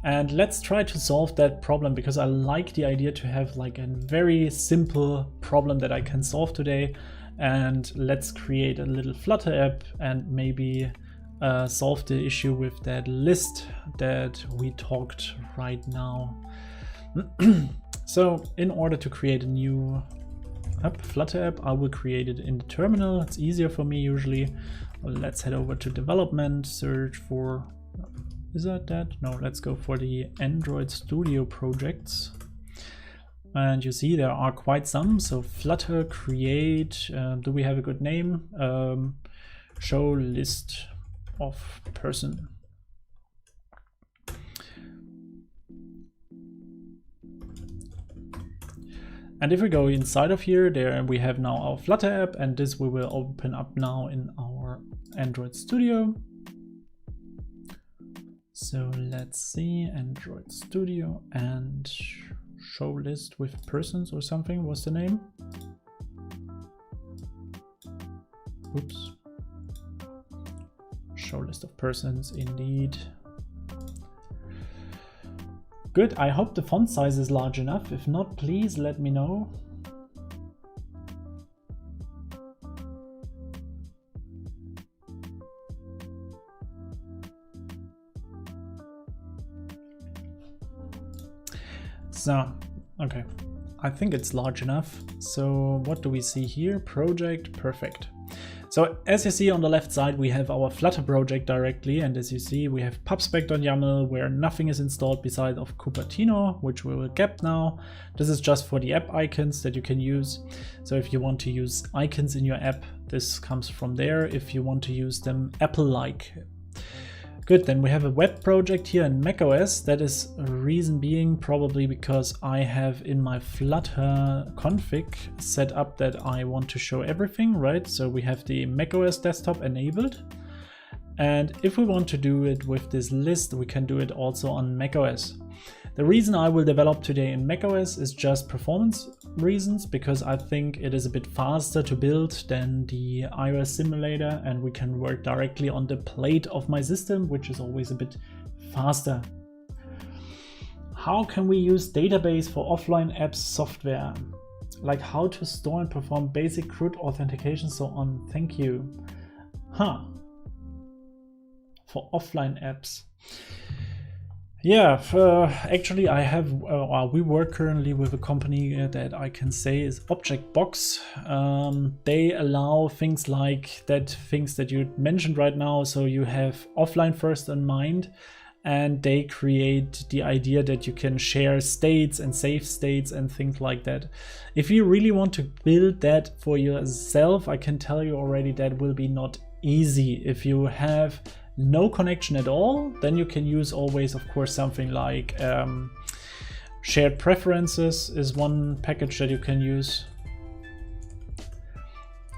Speaker 1: And let's try to solve that problem, because I like the idea to have like a very simple problem that I can solve today. And let's create a little Flutter app and maybe solve the issue with that list that we talked right now. So in order to create a new Flutter app, I will create it in the terminal. It's easier for me usually. Well, let's head over to development, search for, is that? No, let's go for the Android Studio projects. And you see there are quite some. So Flutter create, do we have a good name? Show list of person. And if we go inside of here, there we have now our Flutter app, and this we will open up now in our Android Studio. So let's see, Android Studio and show list with persons or something. What's the name? Oops. Show list of persons, indeed. Good, I hope the font size is large enough. If not, please let me know. So, okay, I think it's large enough. So what do we see here? Project, perfect. So as you see on the left side, we have our Flutter project directly. And as you see, we have pubspec.yaml where nothing is installed beside of Cupertino, which we will get now. This is just for the app icons that you can use. So if you want to use icons in your app, this comes from there. If you want to use them Apple-like. Good, then we have a web project here in macOS. That is a reason being probably because I have in my Flutter config set up that I want to show everything, right? So we have the macOS desktop enabled. And if we want to do it with this list, we can do it also on macOS. The reason I will develop today in macOS is just performance reasons, because I think it is a bit faster to build than the iOS simulator, and we can work directly on the plate of my system, which is always a bit faster. How can we use database for offline apps software? Like how to store and perform basic CRUD authentication, so on. Thank you. For offline apps. Yeah, actually I have, we work currently with a company that I can say is Objectbox. They allow things like that, things that you mentioned right now. So you have offline first in mind, and they create the idea that you can share states and save states and things like that. If you really want to build that for yourself, I can tell you already that will be not easy. If you have no connection at all, then you can use always, of course, something like shared preferences is one package that you can use.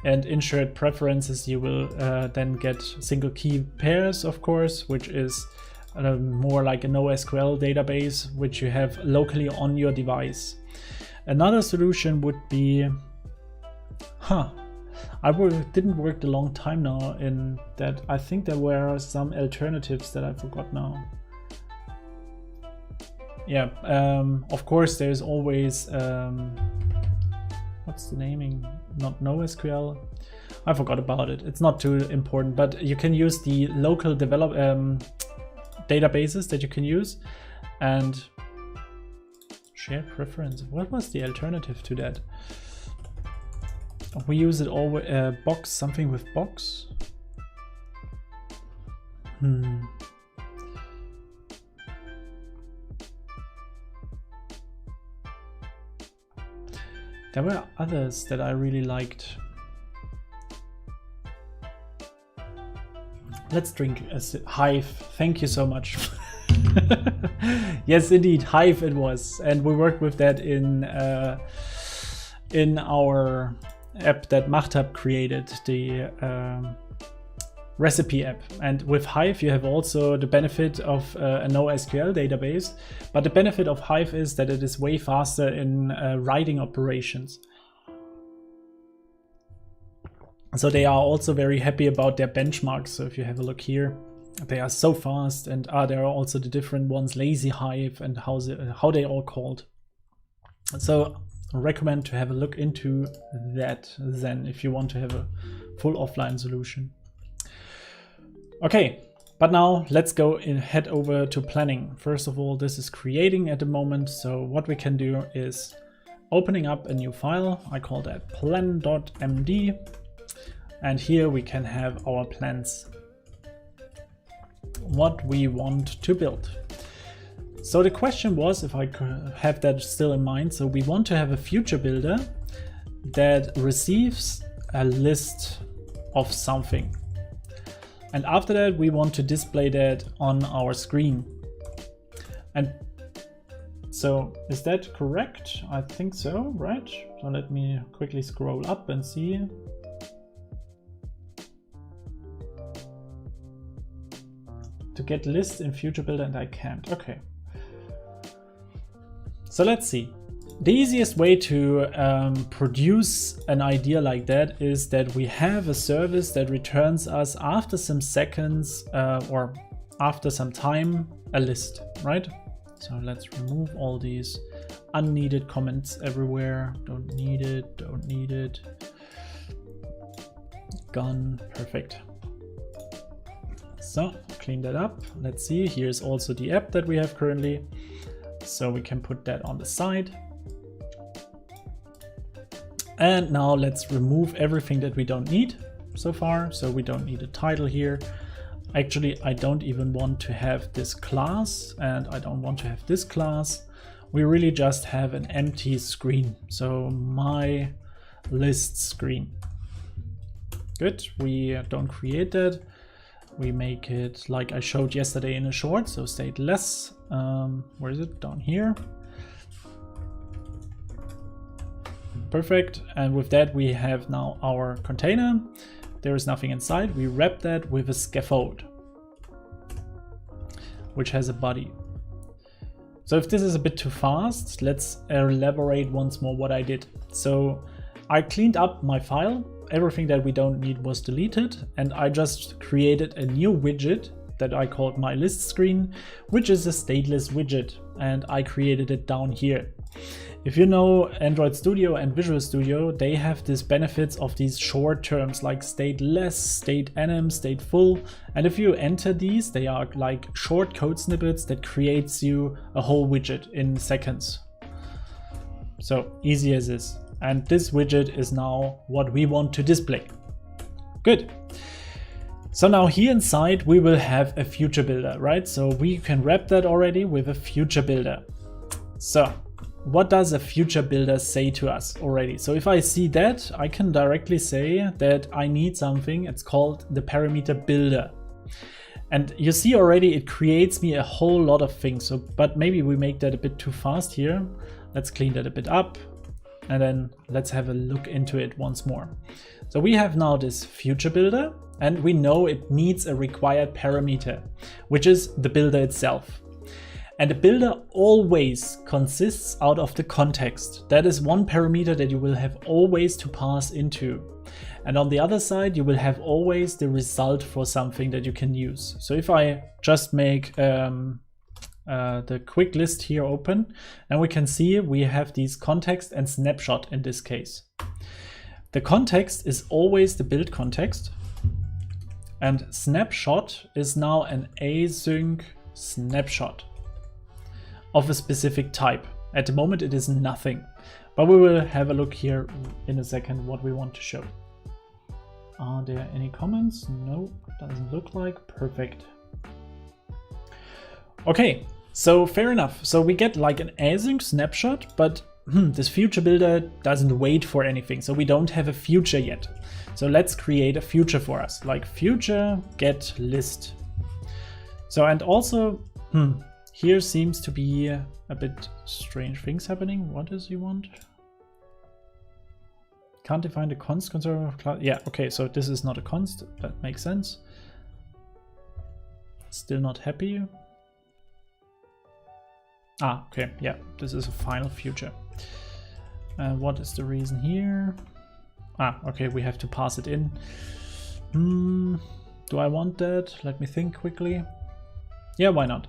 Speaker 1: And in shared preferences, you will then get single key pairs, of course, which is more like a NoSQL database, which you have locally on your device. Another solution would be, didn't work a long time now in that. I think there were some alternatives that I forgot now. Yeah, of course there's always, what's the naming? Not NoSQL. I forgot about it. It's not too important, but you can use the local databases that you can use, and shared preference. What was the alternative to that? We use it all with box, something with box. There were others that I really liked. Let's drink a Hive. Thank you so much. Yes, indeed, Hive it was, and we worked with that in our app that Mahtab created, the recipe app. And with Hive you have also the benefit of a NoSQL database, but the benefit of Hive is that it is way faster in writing operations. So they are also very happy about their benchmarks. So if you have a look here, they are so fast, and there are also the different ones, Lazy Hive and how they all called. So I recommend to have a look into that then if you want to have a full offline solution. Okay, but now let's go and head over to planning. First of all, this is creating at the moment. So what we can do is opening up a new file. I call that plan.md. And here we can have our plans, what we want to build. So the question was, if I could have that still in mind, so we want to have a future builder that receives a list of something. And after that, we want to display that on our screen. And so is that correct? I think so, right? So let me quickly scroll up and see. To get lists in future builder, and I can't. Okay. So let's see. The easiest way to produce an idea like that is that we have a service that returns us after some seconds or after some time a list, right? So let's remove all these unneeded comments everywhere. Don't need it, don't need it. Gone, perfect. So clean that up. Let's see, here's also the app that we have currently. So we can put that on the side. And now let's remove everything that we don't need so far. So we don't need a title here. Actually, I don't even want to have this class, and I don't want to have this class. We really just have an empty screen. So my list screen. Good, we don't create that. We make it like I showed yesterday in a short, so stateless. Where is it? Down here. Perfect, and with that we have now our container. There is nothing inside. We wrap that with a scaffold, which has a body. So if this is a bit too fast, let's elaborate once more what I did. So I cleaned up my file. Everything that we don't need was deleted, and I just created a new widget that I called my list screen, which is a stateless widget, and I created it down here. If you know Android Studio and Visual Studio, they have these benefits of these short terms like stateless, state enum, stateful, and if you enter these, they are like short code snippets that creates you a whole widget in seconds. So easy as this. And this widget is now what we want to display. Good. So now here inside we will have a future builder, right? So we can wrap that already with a future builder. So what does a future builder say to us already? So if I see that, I can directly say that I need something. It's called the parameter builder. And you see already it creates me a whole lot of things. So, but maybe we make that a bit too fast here. Let's clean that a bit up. And then let's have a look into it once more. So we have now this future builder, and we know it needs a required parameter, which is the builder itself. And the builder always consists out of the context. That is one parameter that you will have always to pass into. And on the other side, you will have always the result for something that you can use. So if I just make the quick list here open, and we can see we have these context and snapshot in this case. The context is always the build context, and snapshot is now an async snapshot of a specific type. At the moment it is nothing, but we will have a look here in a second what we want to show. Are there any comments? No, doesn't look like. Perfect. Okay, so fair enough. So we get like an async snapshot, but this future builder doesn't wait for anything. So we don't have a future yet. So let's create a future for us, like future get list. So, and also, here seems to be a bit strange things happening. What does he want? Can't define the const conservative class. Yeah, okay, so this is not a const. That makes sense. Still not happy. Ah, okay, yeah, this is a final future. What is the reason here? Ah, okay, we have to pass it in. Do I want that? Let me think quickly. Yeah, why not?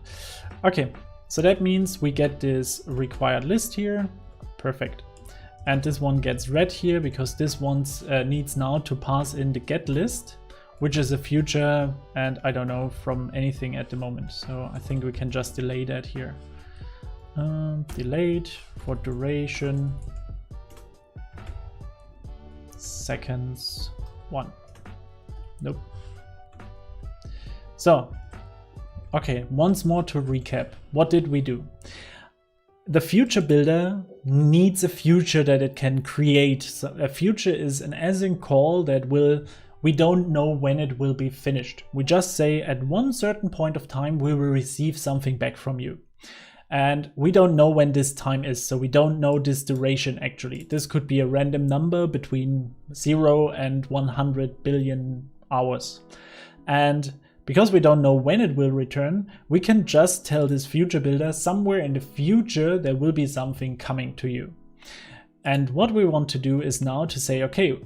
Speaker 1: Okay, so that means we get this required list here. Perfect. And this one gets red here because this one needs now to pass in the get list, which is a future, and I don't know from anything at the moment. So I think we can just delay that here. Delayed for duration seconds 1. Nope. So, okay, once more to recap. What did we do? The future builder needs a future that it can create. So a future is an async call that we don't know when it will be finished. We just say at one certain point of time we will receive something back from you. And we don't know when this time is, so we don't know this duration actually. This could be a random number between 0 and 100 billion hours. And because we don't know when it will return, we can just tell this future builder somewhere in the future there will be something coming to you. And what we want to do is now to say, okay,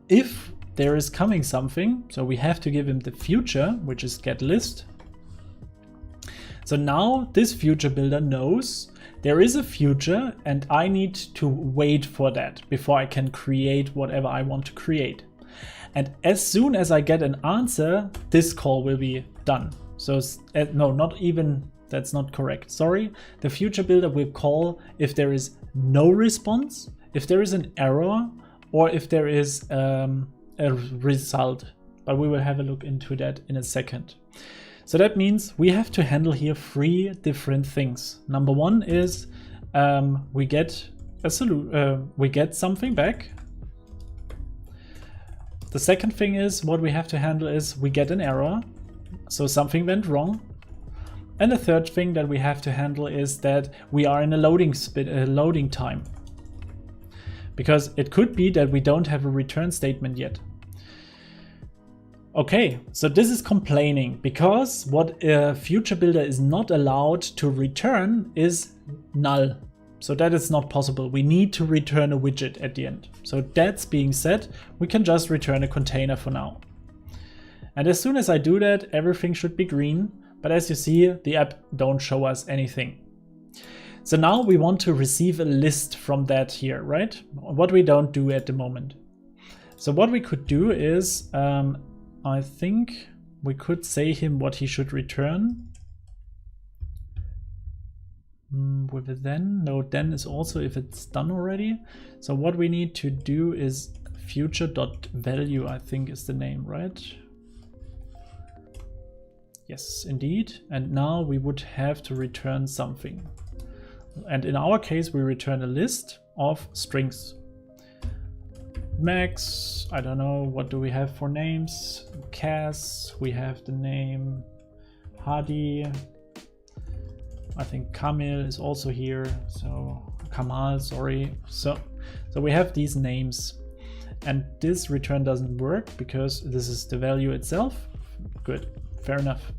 Speaker 1: if there is coming something, so we have to give him the future, which is get list. So now this future builder knows there is a future and I need to wait for that before I can create whatever I want to create. And as soon as I get an answer, this call will be done. So no, not even that's not correct. Sorry. The future builder will call if there is no response, if there is an error, or if there is a result. But we will have a look into that in a second. So that means we have to handle here 3 different things. Number 1 is we get something back. The second thing is what we have to handle is we get an error, so something went wrong. And the third thing that we have to handle is that we are in a loading time. Because it could be that we don't have a return statement yet. Okay, so this is complaining because what a future builder is not allowed to return is null. So that is not possible. We need to return a widget at the end. So that's being said, we can just return a container for now. And as soon as I do that, everything should be green. But as you see, the app don't show us anything. So now we want to receive a list from that here, right? What we don't do at the moment. So what we could do is, I think we could say him what he should return. With a then, no, then is also if it's done already. So what we need to do is future.value, I think is the name, right? Yes, indeed. And now we would have to return something. And in our case, we return a list of strings. Max, I don't know, what do we have for names? Cass, we have the name Hadi. I think Kamil is also here, so Kamal, sorry. So we have these names, and this return doesn't work because this is the value itself. Good, fair enough.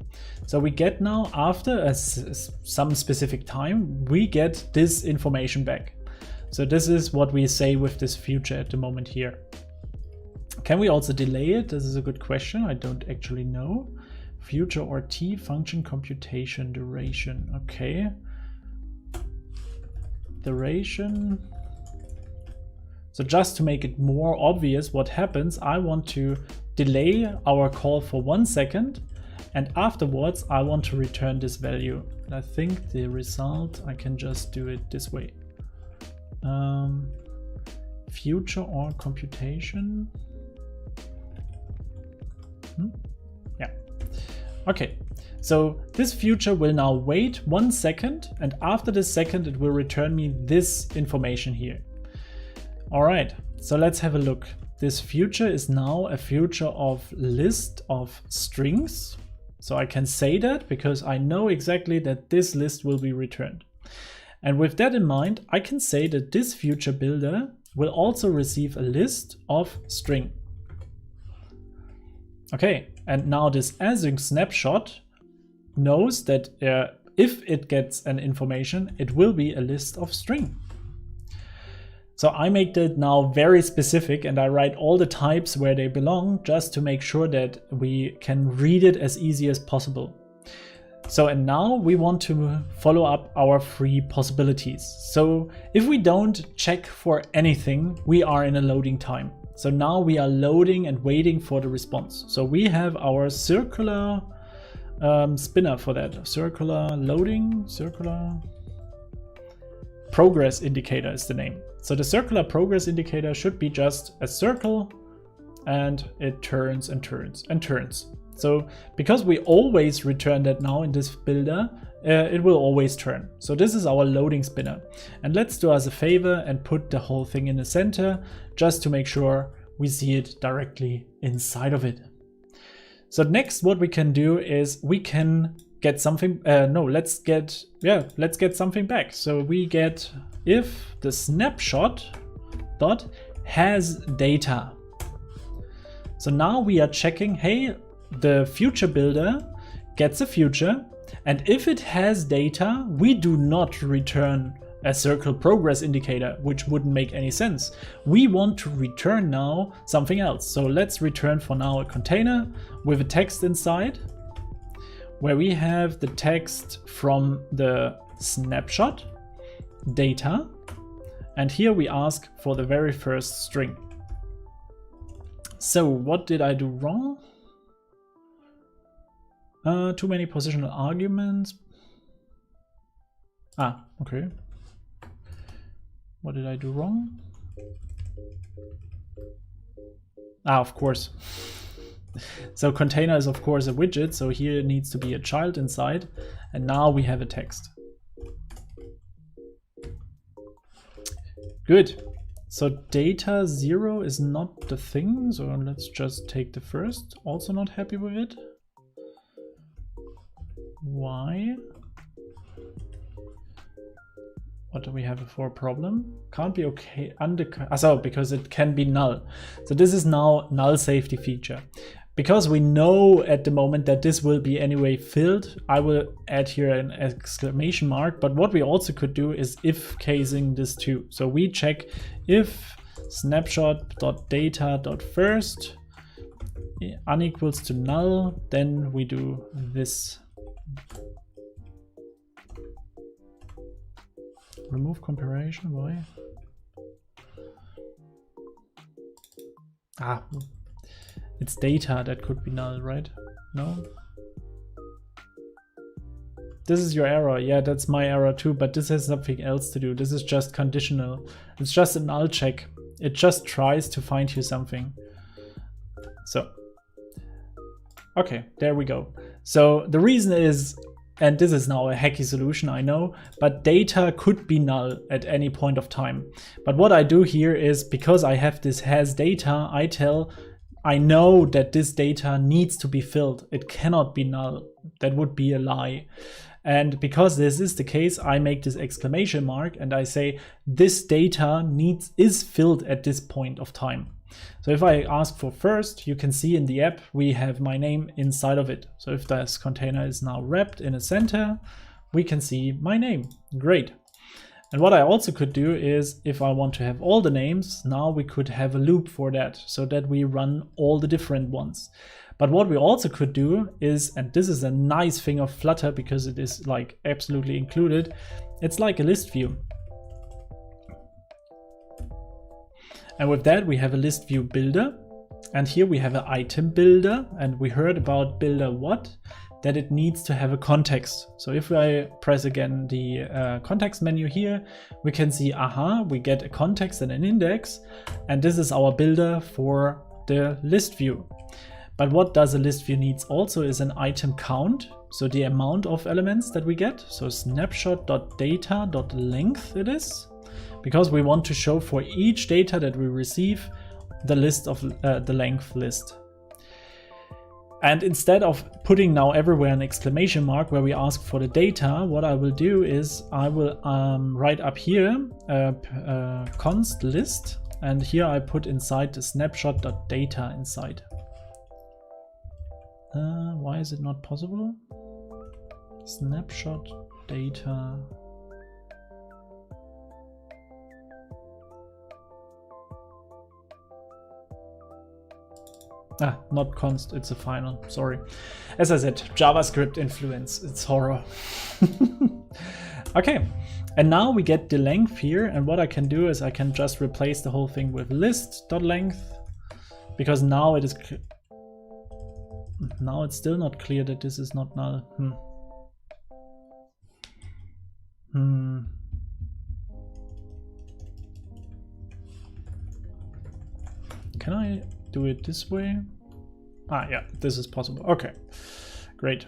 Speaker 1: So we get now, after some specific time, we get this information back. So this is what we say with this future at the moment here. Can we also delay it? This is a good question. I don't actually know. Future or T function computation duration. Okay. Duration. So just to make it more obvious what happens, I want to delay our call for 1 second, and afterwards I want to return this value. And I think the result, I can just do it this way. Future or computation. Yeah. Okay, so this future will now wait 1 second, and after this second it will return me this information here. All right, so let's have a look. This future is now a future of list of strings. So I can say that because I know exactly that this list will be returned. And with that in mind, I can say that this future builder will also receive a list of string. Okay, and now this async snapshot knows that if it gets an information, it will be a list of string. So I make that now very specific, and I write all the types where they belong just to make sure that we can read it as easy as possible. So, and now we want to follow up our 3 possibilities. So if we don't check for anything, we are in a loading time. So now we are loading and waiting for the response. So we have our circular spinner for that. Circular loading, circular progress indicator is the name. So the circular progress indicator should be just a circle, and it turns and turns and turns. So because we always return that now in this builder, it will always turn. So this is our loading spinner. And let's do us a favor and put the whole thing in the center just to make sure we see it directly inside of it. So next what we can do is we can get something, let's get something back. So we get if the snapshot dot has data. So now we are checking, hey, the future builder gets a future, and if it has data, we do not return a circle progress indicator, which wouldn't make any sense. We want to return now something else. So let's return for now a container with a text inside, where we have the text from the snapshot data, and here we ask for the very first string. So what did I do wrong? Too many positional arguments. Ah, okay. What did I do wrong? Ah, of course. So container is of course a widget, so here needs to be a child inside, and now we have a text. Good. So data 0 is not the thing, so let's just take the first. Also not happy with it. Why? What do we have for a problem? Can't be okay so because it can be null. So this is now null safety feature. Because we know at the moment that this will be anyway filled, I will add here an exclamation mark. But what we also could do is if casing this too. So we check if snapshot.data.first unequals to null, then we do this. Remove comparison, why? Ah, it's data that could be null, right? No? This is your error. Yeah, that's my error too, but this has something else to do. This is just conditional. It's just a null check. It just tries to find you something. So, okay, there we go. So the reason is, and this is now a hacky solution, I know, but data could be null at any point of time. But what I do here is, because I have this has data, I know that this data needs to be filled. It cannot be null. That would be a lie. And because this is the case, I make this exclamation mark and I say this data is filled at this point of time. So if I ask for first, you can see in the app we have my name inside of it. So if this container is now wrapped in a center, we can see my name. Great. And what I also could do is, if I want to have all the names, now we could have a loop for that, so that we run all the different ones. But what we also could do is, and this is a nice thing of Flutter because it is like absolutely included, it's like a list view. And with that we have a list view builder, and here we have an item builder, and we heard about builder what? That it needs to have a context. So if I press again the context menu here, we can see, aha, we get a context and an index, and this is our builder for the list view. But what does a list view needs also is an item count, so the amount of elements that we get. So snapshot.data.length it is, because we want to show for each data that we receive the list of the length list. And instead of putting now everywhere an exclamation mark where we ask for the data, what I will do is I will write up here const list, and here I put inside the snapshot.data inside. Why is it not possible? Snapshot data. Ah, not const, it's a final, sorry. As I said, JavaScript influence, it's horror. Okay, and now we get the length here, and what I can do is I can just replace the whole thing with list.length, because now it is now it's still not clear that this is not null. Can I do it this way? Ah, yeah, this is possible. Okay, great.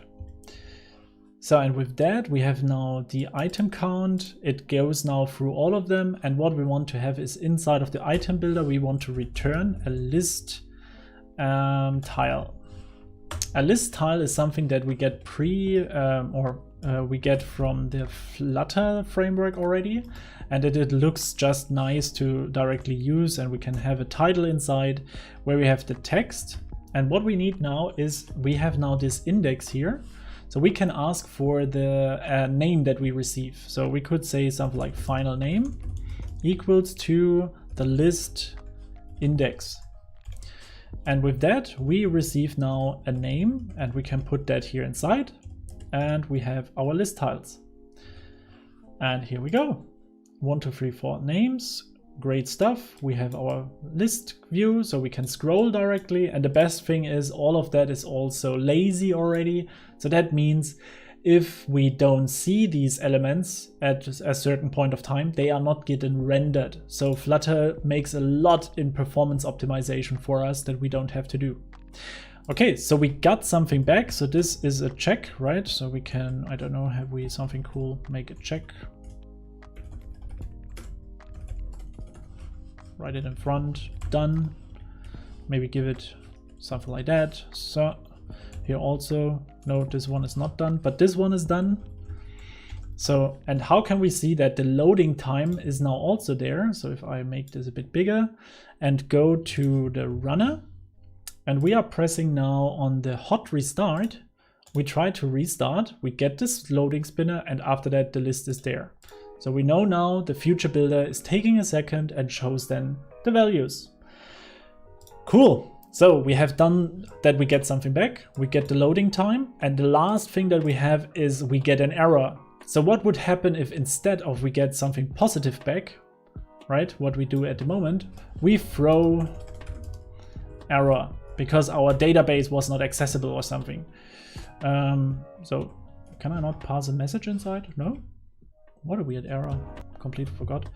Speaker 1: So, and with that, we have now the item count. It goes now through all of them. And what we want to have is inside of the item builder, we want to return a list tile. A list tile is something that we get we get from the Flutter framework already, and it looks just nice to directly use, and we can have a title inside where we have the text. And what we need now is we have now this index here, so we can ask for the name that we receive. So we could say something like final name equals to the list index. And with that, we receive now a name, and we can put that here inside, and we have our list tiles. And here we go. 1, 2, 3, 4 names. Great stuff. We have our list view, so we can scroll directly. And the best thing is all of that is also lazy already. So that means if we don't see these elements at a certain point of time, they are not getting rendered. So Flutter makes a lot in performance optimization for us that we don't have to do. Okay, so we got something back. So this is a check, right? So we can, I don't know, have we something cool, make a check. Write it in front, done. Maybe give it something like that. So here also, no, this one is not done, but this one is done. So, and how can we see that the loading time is now also there? So if I make this a bit bigger and go to the runner, and we are pressing now on the hot restart, we try to restart, we get this loading spinner, and after that the list is there. So we know now the future builder is taking a second and shows then the values. Cool. So we have done that, we get something back, we get the loading time, and the last thing that we have is we get an error. So what would happen if instead of we get something positive back, right? What we do at the moment, we throw error because our database was not accessible or something. So can I not pass a message inside? No? What a weird error. Completely forgot.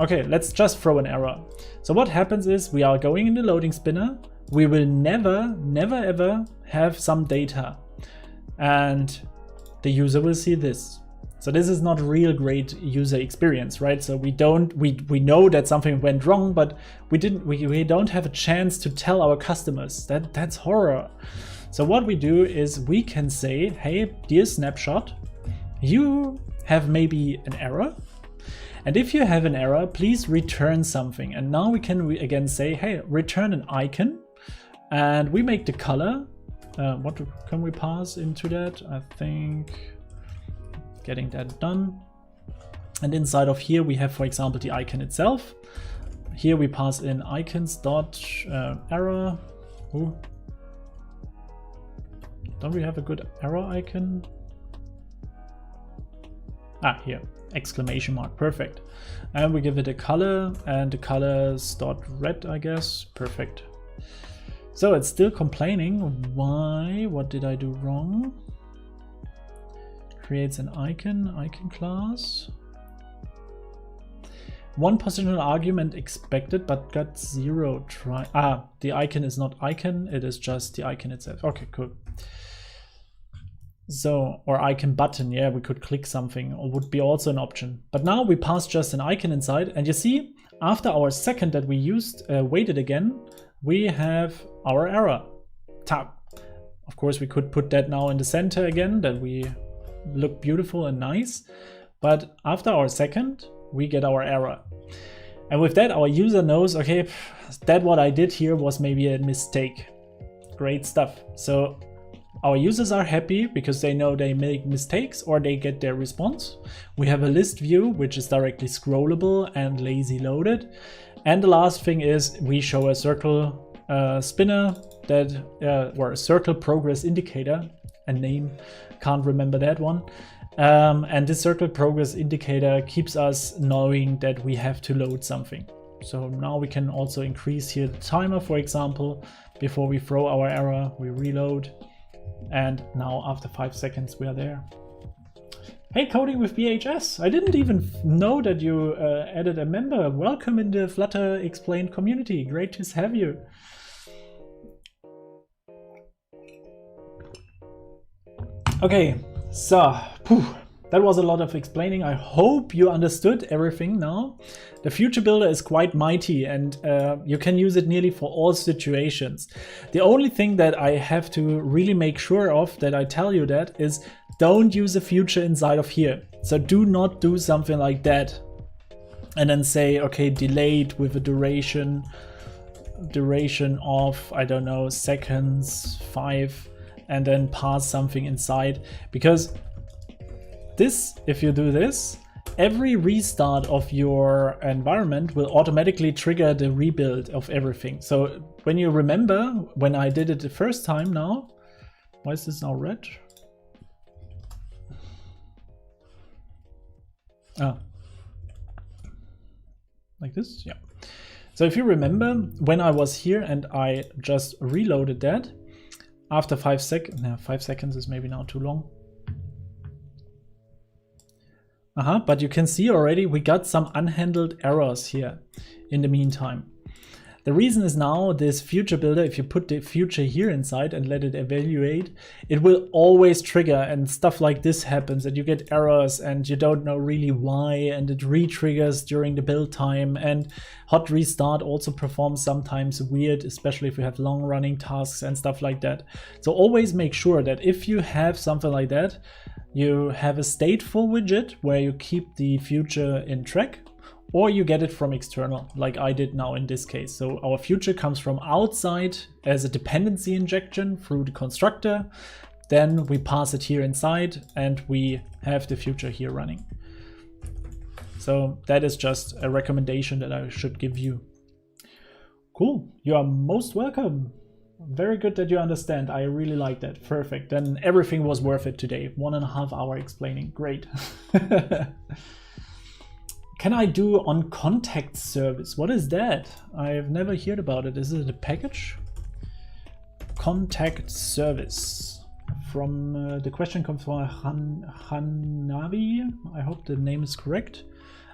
Speaker 1: Okay, let's just throw an error. So what happens is we are going in the loading spinner. We will never ever have some data, and the user will see this. So this is not real great user experience, right? So we know that something went wrong, but we don't have a chance to tell our customers. That's horror. So what we do is we can say, hey, dear snapshot, you have maybe an error. And if you have an error, please return something. And now we can again say, hey, return an icon. And we make the color. What can we pass into that? I think getting that done. And inside of here, we have, for example, the icon itself. Here we pass in icons dot error. Ooh. Don't we have a good error icon? Ah, here. Exclamation mark, perfect. And we give it a color, and the colors dot red, I guess. Perfect. So it's still complaining. Why? What did I do wrong? Creates an icon class. One positional argument expected, but got 0 try. Ah, the icon is not icon, it is just the icon itself. Okay, cool. So, or icon button, yeah, we could click something, or would be also an option. But now we pass just an icon inside, and you see, after our second that we used, waited again, we have our error tab. Of course, we could put that now in the center again, that we look beautiful and nice. But after our second, we get our error. And with that, our user knows, okay, that what I did here was maybe a mistake. Great stuff. So our users are happy because they know they make mistakes or they get their response. We have a list view, which is directly scrollable and lazy loaded. And the last thing is we show a circle spinner that, or a circle progress indicator, a name, can't remember that one. And this circle progress indicator keeps us knowing that we have to load something. So now we can also increase here the timer, for example, before we throw our error, we reload. And now after 5 seconds, we are there. Hey, Coding with BHS. I didn't even know that you added a member. Welcome in the Flutter Explained community. Great to have you. Okay, so that was a lot of explaining. I hope you understood everything now. The Future Builder is quite mighty and you can use it nearly for all situations. The only thing that I have to really make sure of, that I tell you that, is don't use a future inside of here. So do not do something like that and then say, okay, delayed with a duration of, I don't know, seconds, 5, and then pass something inside. Because this, if you do this, every restart of your environment will automatically trigger the rebuild of everything. So when you remember, when I did it the first time now, why is this now red? Ah, like this, yeah. So if you remember, when I was here and I just reloaded that, after 5 seconds, no, 5 seconds is maybe now too long. But you can see already we got some unhandled errors here in the meantime. The reason is now this future builder, if you put the future here inside and let it evaluate, it will always trigger and stuff like this happens and you get errors and you don't know really why and it re-triggers during the build time, and hot restart also performs sometimes weird, especially if you have long running tasks and stuff like that. So always make sure that if you have something like that, you have a stateful widget where you keep the future in track, or you get it from external, like I did now in this case. So our future comes from outside as a dependency injection through the constructor. Then we pass it here inside and we have the future here running. So that is just a recommendation that I should give you. Cool, you are most welcome. Very good that you understand. I really like that. Perfect. Then everything was worth it today. 1.5 hours explaining. Great. Can I do on contact service? What is that? I've never heard about it. Is it a package? Contact service. From the question comes from Hanavi. I hope the name is correct.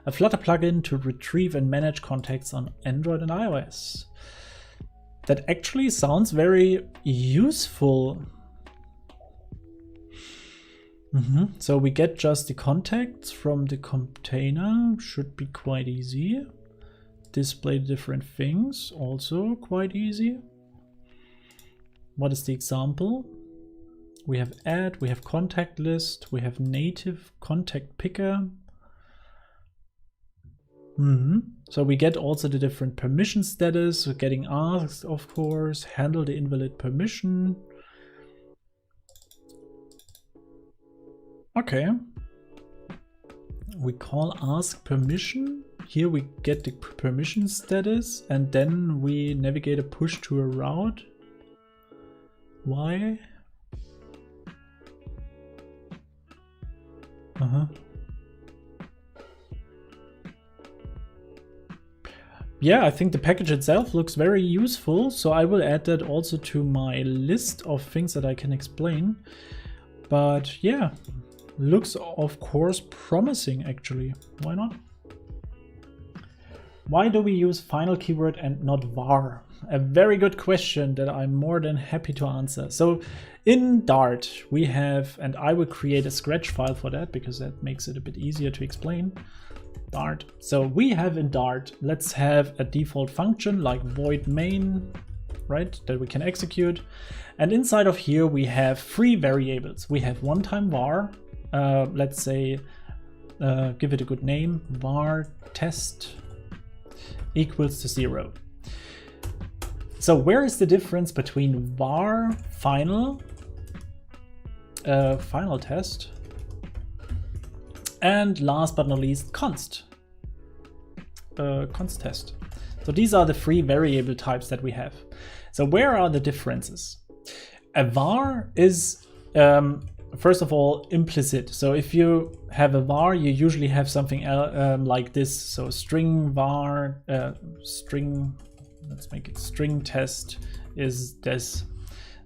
Speaker 1: A Flutter plugin to retrieve and manage contacts on Android and iOS. That actually sounds very useful. So we get just the contacts from the container, should be quite easy. Display different things, also quite easy. What is the example? We have add, we have contact list, we have native contact picker. So we get also the different permission status, so getting asked, of course, handle the invalid permission. Okay, we call ask permission. Here we get the permission status and then we navigate a push to a route. Why? Yeah, I think the package itself looks very useful, so I will add that also to my list of things that I can explain. But yeah, looks of course promising actually. Why not? Why do we use final keyword and not var? A very good question that I'm more than happy to answer. So in Dart we have, and I will create a Scratch file for that because that makes it a bit easier to explain. Dart. So we have in Dart, let's have a default function like void main, right, that we can execute. And inside of here we have 3 variables. We have one-time var, let's say, give it a good name, var test equals to 0. So where is the difference between var final, final test, and last but not least const test? So these are the 3 variable types that we have. So where are the differences? A var is first of all implicit. So if you have a var, you usually have something like this. So string var, string, let's make it string test is this.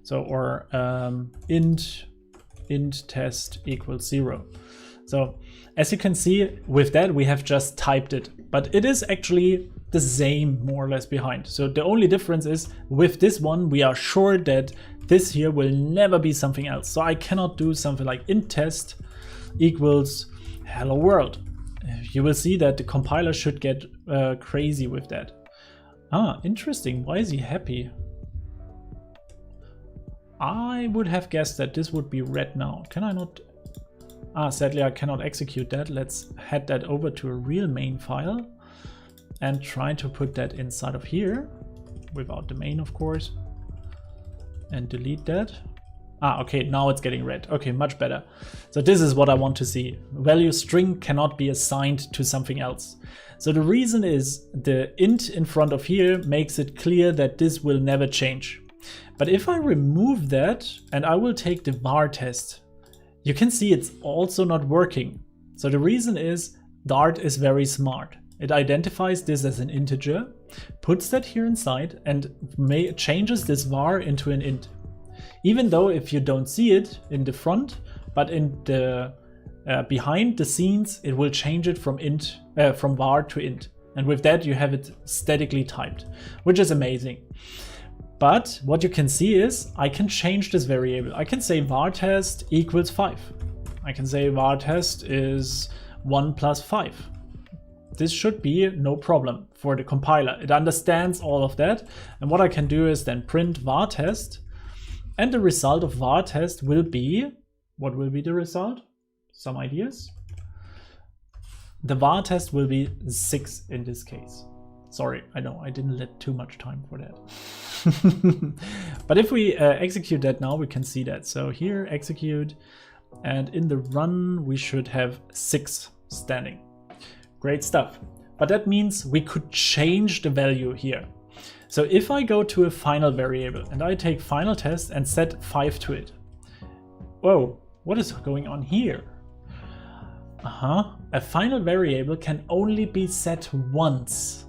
Speaker 1: So or int test equals 0. So as you can see with that, we have just typed it, but it is actually the same more or less behind. So the only difference is with this one, we are sure that this here will never be something else. So I cannot do something like int test equals hello world. You will see that the compiler should get crazy with that. Ah, interesting. Why is he happy? I would have guessed that this would be red now. Can I not? Ah, sadly I cannot execute that. Let's head that over to a real main file and try to put that inside of here without the main, of course, and delete that. Ah, okay, now it's getting red. Okay, much better. So this is what I want to see. Value string cannot be assigned to something else. So the reason is the int in front of here makes it clear that this will never change. But if I remove that and I will take the var test, you can see it's also not working. So the reason is Dart is very smart. It identifies this as an integer, puts that here inside, and changes this var into an int. Even though if you don't see it in the front, but in the behind the scenes, it will change it from var to int. And with that, you have it statically typed, which is amazing. But what you can see is I can change this variable. I can say var test equals 5. I can say var test is 1 plus 5. This should be no problem for the compiler. It understands all of that. And what I can do is then print var test. And the result of var test will be, what will be the result? Some ideas? The var test will be 6 in this case. Sorry, I know I didn't let too much time for that. But if we execute that now, we can see that. So here, execute, and in the run, we should have 6 standing. Great stuff. But that means we could change the value here. So if I go to a final variable and I take final test and set 5 to it. Whoa, what is going on here? A final variable can only be set once.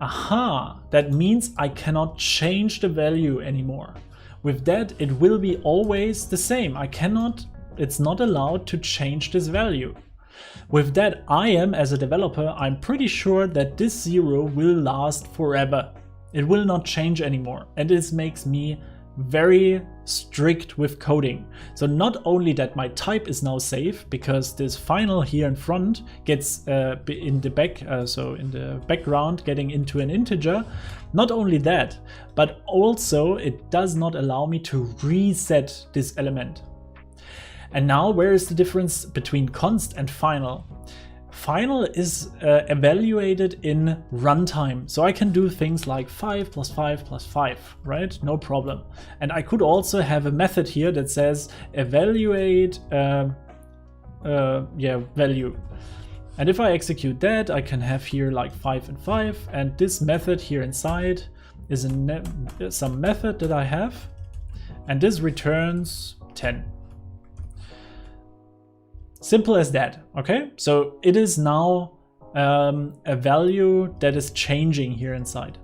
Speaker 1: That means I cannot change the value anymore. With that, it will be always the same. It's not allowed to change this value. With that, as a developer, I'm pretty sure that this 0 will last forever. It will not change anymore. And this makes me very strict with coding. So not only that my type is now safe, because this final here in front gets in the background getting into an integer. Not only that, but also it does not allow me to reset this element. And now where is the difference between const and final? Final is evaluated in runtime. So I can do things like 5 plus 5 plus 5, right? No problem. And I could also have a method here that says evaluate value. And if I execute that, I can have here like 5 and 5. And this method here inside is some method that I have. And this returns 10. Simple as that, okay? So it is now a value that is changing here inside.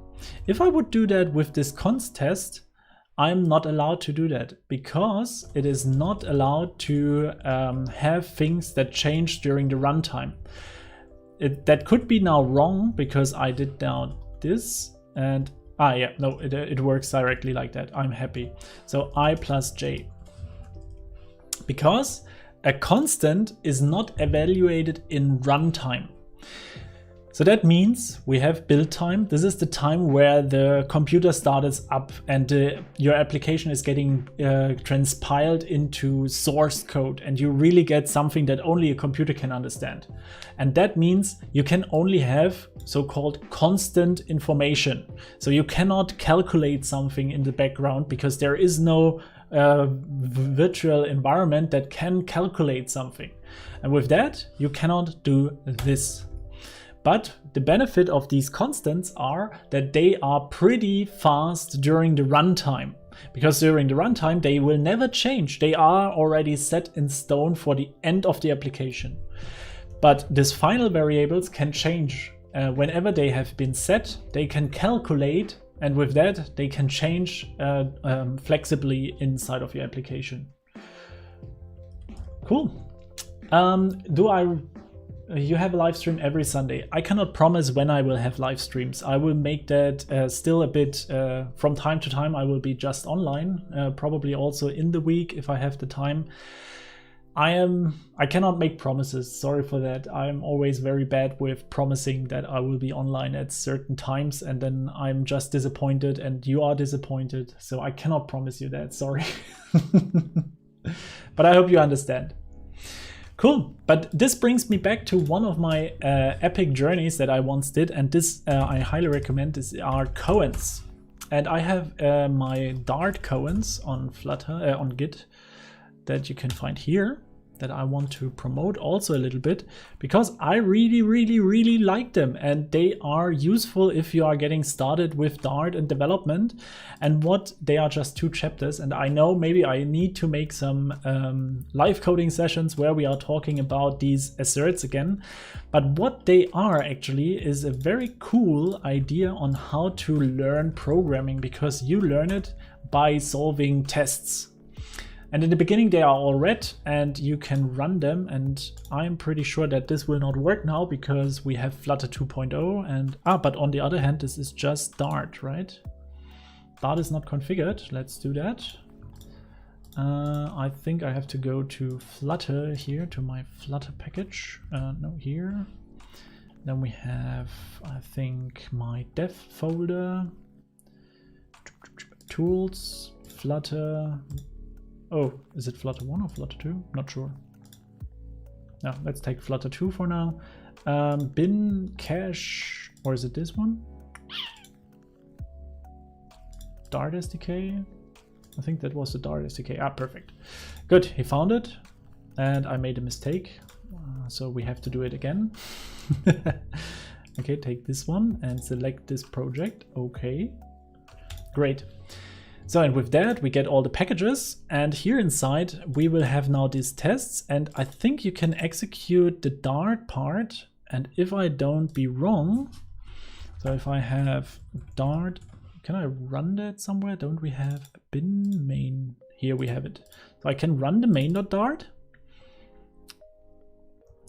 Speaker 1: If I would do that with this const test, I'm not allowed to do that because it is not allowed to have things that change during the runtime. That could be now wrong because I did now this and it works directly like that. I'm happy. So I plus j. Because a constant is not evaluated in runtime. So that means we have build time. This is the time where the computer starts up and your application is getting transpiled into source code, and you really get something that only a computer can understand. And that means you can only have so-called constant information. So you cannot calculate something in the background because there is no virtual environment that can calculate something. And with that, you cannot do this. But the benefit of these constants are that they are pretty fast during the runtime. Because during the runtime, they will never change. They are already set in stone for the end of the application. But these final variables can change. Whenever they have been set, they can calculate, and with that, they can change flexibly inside of your application. Cool. You have a live stream every Sunday. I cannot promise when I will have live streams. I will make that still a bit from time to time. I will be just online, probably also in the week if I have the time. I cannot make promises. Sorry for that. I'm always very bad with promising that I will be online at certain times, and then I'm just disappointed and you are disappointed. So I cannot promise you that. Sorry. But I hope you understand. Cool, but this brings me back to one of my epic journeys that I once did, and this I highly recommend. These are koans, and I have my Dart koans on Flutter on Git that you can find here, that I want to promote also a little bit because I really like them, and they are useful if you are getting started with Dart and development. And what they are just 2 chapters, and I know maybe I need to make some live coding sessions where we are talking about these asserts again. But what they are actually is a very cool idea on how to learn programming, because you learn it by solving tests. And in the beginning they are all red and you can run them, and I'm pretty sure that this will not work now because we have Flutter 2.0 and but on the other hand this is just Dart, right? Dart is not configured. Let's do that. I think I have to go to Flutter here, to my Flutter package. No, here. Then we have, I think, my dev folder, tools, Flutter. Oh, is it Flutter 1 or Flutter 2? Not sure. No, let's take Flutter 2 for now. Bin, cache, or is it this one? Dart SDK. I think that was the Dart SDK. Ah, perfect. Good, he found it. And I made a mistake. So we have to do it again. Okay, take this one and select this project. Okay, great. So, and with that, we get all the packages, and here inside we will have now these tests, and I think you can execute the Dart part. And if I don't be wrong, so if I have Dart, can I run that somewhere? Don't we have a bin main? Here we have it. So I can run the main.dart.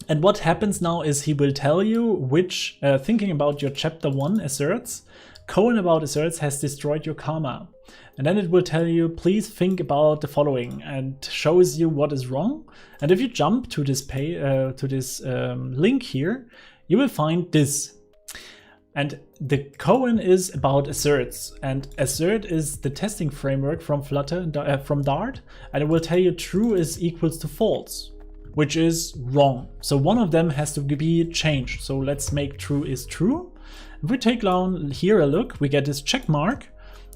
Speaker 1: And what happens now is he will tell you which, thinking about your chapter 1 asserts, colon about asserts has destroyed your karma. And then it will tell you, please think about the following, and shows you what is wrong. And if you jump to this link here, you will find this. And the colon is about asserts, and assert is the testing framework from Flutter, from Dart, and it will tell you true is equals to false, which is wrong. So one of them has to be changed. So let's make true is true. If we take down here a look, we get this check mark,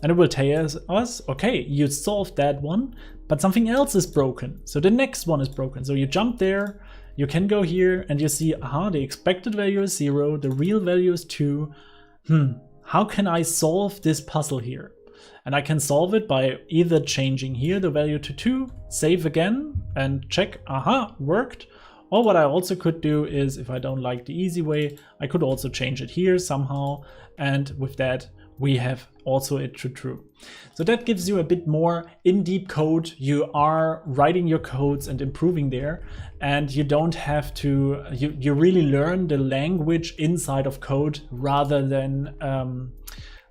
Speaker 1: and it will tell us, okay, you solved that one, but something else is broken. So the next one is broken. So you jump there, you can go here and you see, aha, the expected value is 0, the real value is 2. How can I solve this puzzle here? And I can solve it by either changing here the value to 2, save again and check, aha, worked. Or what I also could do is, if I don't like the easy way, I could also change it here somehow. And with that, we have also it to true. So that gives you a bit more in-deep code. You are writing your codes and improving there, and you don't have to, you really learn the language inside of code rather than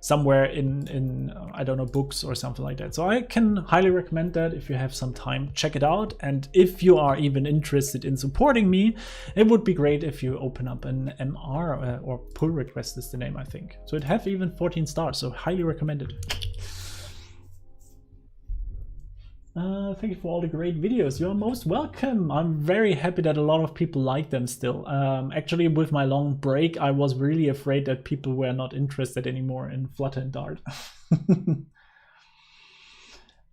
Speaker 1: somewhere in I don't know, books or something like that. So I can highly recommend that. If you have some time, check it out. And if you are even interested in supporting me, it would be great if you open up an MR or pull request is the name, I think. So it have even 14 stars, so highly recommended. Thank you for all the great videos. You are most welcome. I'm very happy that a lot of people like them still. Actually, with my long break, I was really afraid that people were not interested anymore in Flutter and Dart.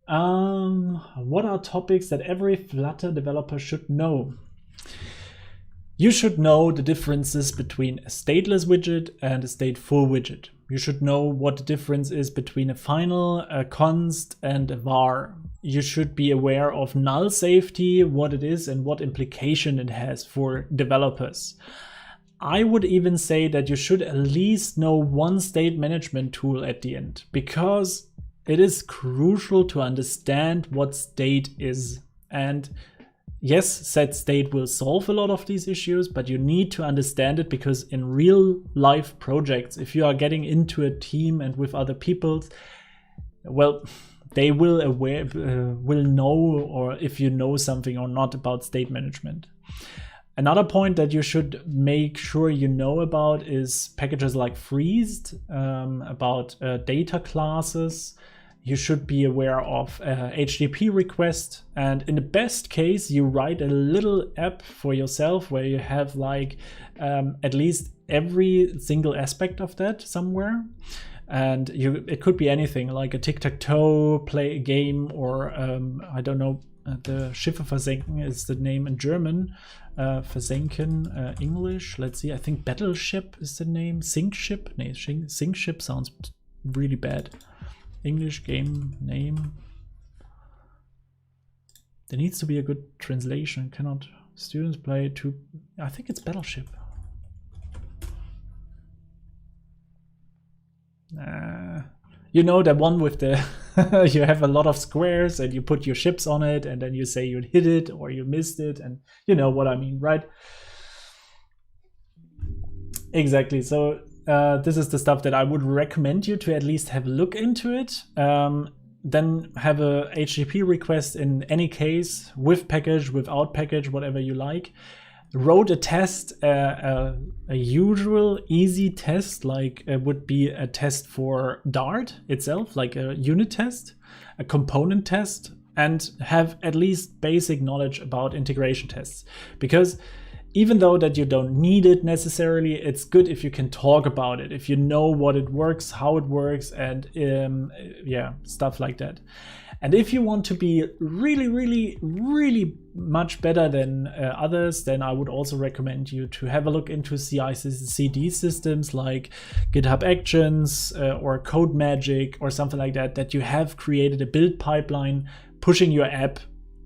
Speaker 1: What are topics that every Flutter developer should know? You should know the differences between a stateless widget and a stateful widget. You should know what the difference is between a final, a const, and a var. You should be aware of null safety, what it is, and what implication it has for developers. I would even say that you should at least know one state management tool at the end, because it is crucial to understand what state is. And yes, set state will solve a lot of these issues, but you need to understand it, because in real life projects, if you are getting into a team and with other people, well, they will know, or if you know something or not about state management. Another point that you should make sure you know about is packages like freezed, about data classes. You should be aware of HTTP request, and in the best case, you write a little app for yourself where you have like at least every single aspect of that somewhere. And it could be anything like a tic-tac-toe play game, or I don't know, the Schiffe versenken is the name in German, versenken English. Let's see, I think Battleship is the name. Sink ship? No, sink ship sounds really bad. English game name. There needs to be a good translation. Cannot students play to? I think it's Battleship. You know, the one with the You have a lot of squares and you put your ships on it and then you say you hit it or you missed it, and you know what I mean, right? Exactly. So this is the stuff that I would recommend you to at least have a look into it. Then have a HTTP request in any case, with package, without package, whatever you like. Wrote a test, a usual easy test, like would be a test for Dart itself, like a unit test, a component test, and have at least basic knowledge about integration tests. Because even though that you don't need it necessarily, it's good if you can talk about it, if you know what it works, how it works, and yeah, stuff like that. And if you want to be really, really, really much better than others, then I would also recommend you to have a look into CI/CD systems like GitHub Actions or CodeMagic or something like that, that you have created a build pipeline pushing your app.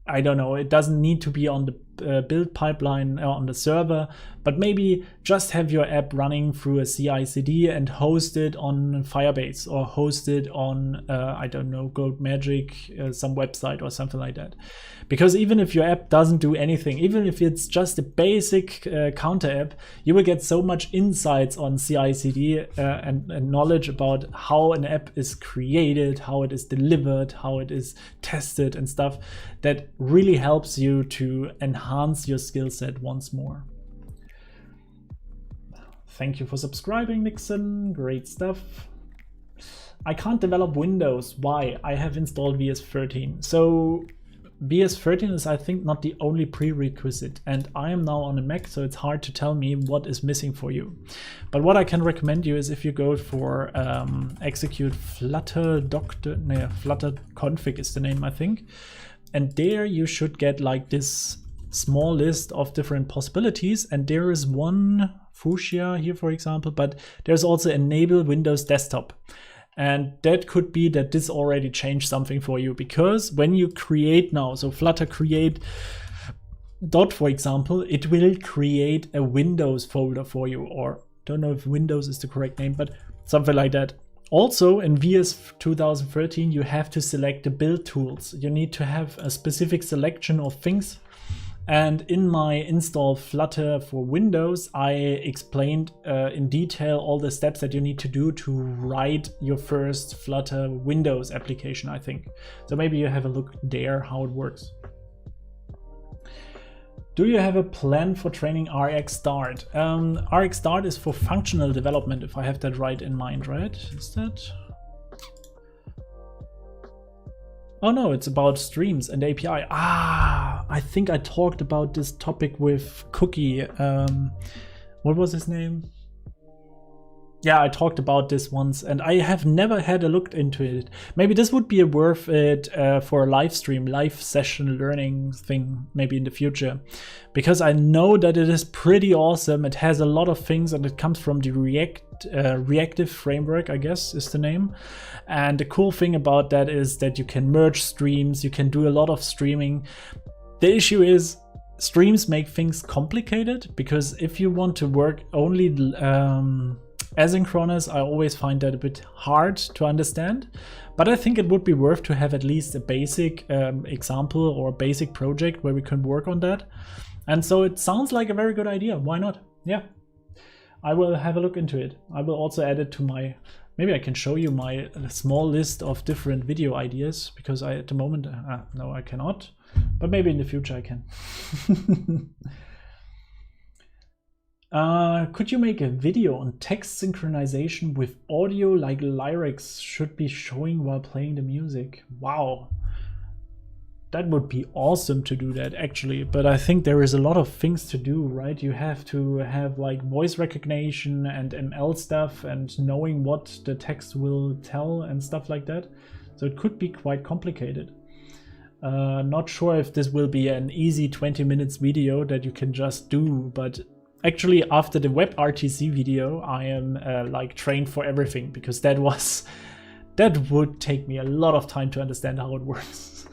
Speaker 1: I don't know, it doesn't need to be on the build pipeline on the server, but maybe just have your app running through a CI/CD and host it on Firebase or host it on, I don't know, CodeMagic, some website or something like that. Because even if your app doesn't do anything, even if it's just a basic counter app, you will get so much insights on CI/CD and knowledge about how an app is created, how it is delivered, how it is tested and stuff, that really helps you to enhance your skill set once more. Thank you for subscribing, Nixon. Great stuff. I can't develop Windows. Why? I have installed VS 13. So VS 13 is, I think, not the only prerequisite, and I am now on a Mac, so it's hard to tell me what is missing for you. But what I can recommend you is if you go for execute Flutter Flutter config is the name, I think, and there you should get like this small list of different possibilities, and there is one fuchsia here, for example, but there's also enable Windows Desktop. And that could be that this already changed something for you, because when you create now, so Flutter create dot, for example, it will create a Windows folder for you, or don't know if Windows is the correct name, but something like that. Also in VS 2013, you have to select the build tools. You need to have a specific selection of things. And in my install Flutter for Windows, I explained in detail all the steps that you need to do to write your first Flutter Windows application, I think. So maybe you have a look there how it works. Do you have a plan for training RxStart? RxStart is for functional development, if I have that right in mind, right? Is that? Oh no, it's about streams and API. Ah, I think I talked about this topic with Cookie. What was his name? Yeah, I talked about this once, and I have never had a look into it. Maybe this would be worth it for a live stream, live session learning thing, maybe in the future. Because I know that it is pretty awesome. It has a lot of things, and it comes from the reactive framework, I guess is the name. And the cool thing about that is that you can merge streams, you can do a lot of streaming. The issue is streams make things complicated, because if you want to work only asynchronous, I always find that a bit hard to understand. But I think it would be worth to have at least a basic example or a basic project where we can work on that. And so it sounds like a very good idea. Why not? Yeah, I will have a look into it. I will also add it to my, maybe I can show you my small list of different video ideas, because I at the moment, no, I cannot, but maybe in the future I can. Could you make a video on text synchronization with audio, like lyrics should be showing while playing the music? Wow, that would be awesome to do that actually, but I think there is a lot of things to do, right? You have to have like voice recognition and ML stuff and knowing what the text will tell and stuff like that. So it could be quite complicated. Not sure if this will be an easy 20 minutes video that you can just do, but actually after the WebRTC video, I am like trained for everything, because that would take me a lot of time to understand how it works.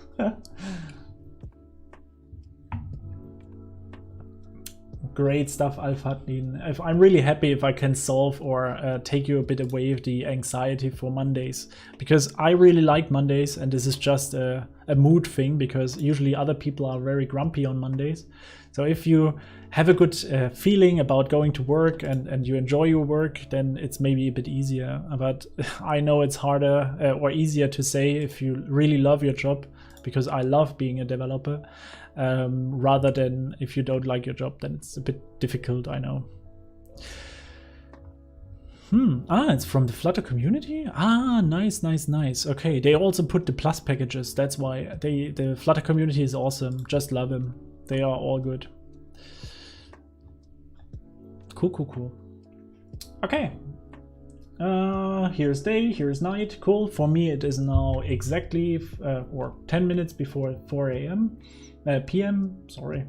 Speaker 1: Great stuff, Al-Fatnin. I'm really happy if I can solve or take you a bit away of the anxiety for Mondays, because I really like Mondays, and this is just a mood thing, because usually other people are very grumpy on Mondays. So if you have a good feeling about going to work and you enjoy your work, then it's maybe a bit easier. But I know it's harder or easier to say if you really love your job, because I love being a developer, rather than if you don't like your job, then it's a bit difficult, I know. It's from the Flutter community? Nice. Okay, they also put the plus packages. That's why the Flutter community is awesome. Just love them. They are all good. Cool. Okay. Here's day, here's night. Cool. For me, it is now exactly or 10 minutes before 4 a.m. PM. Sorry.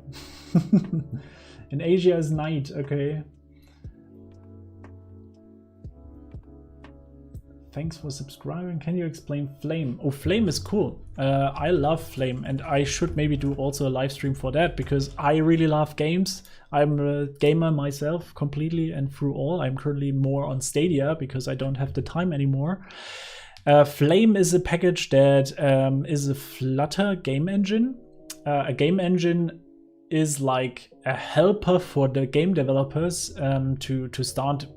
Speaker 1: In Asia is night. Okay. Thanks for subscribing. Can you explain Flame? Oh, Flame is cool. I love Flame, and I should maybe do also a live stream for that, because I really love games. I'm a gamer myself completely and through all. I'm currently more on Stadia because I don't have the time anymore. Flame is a package that is a Flutter game engine. A game engine is like a helper for the game developers to start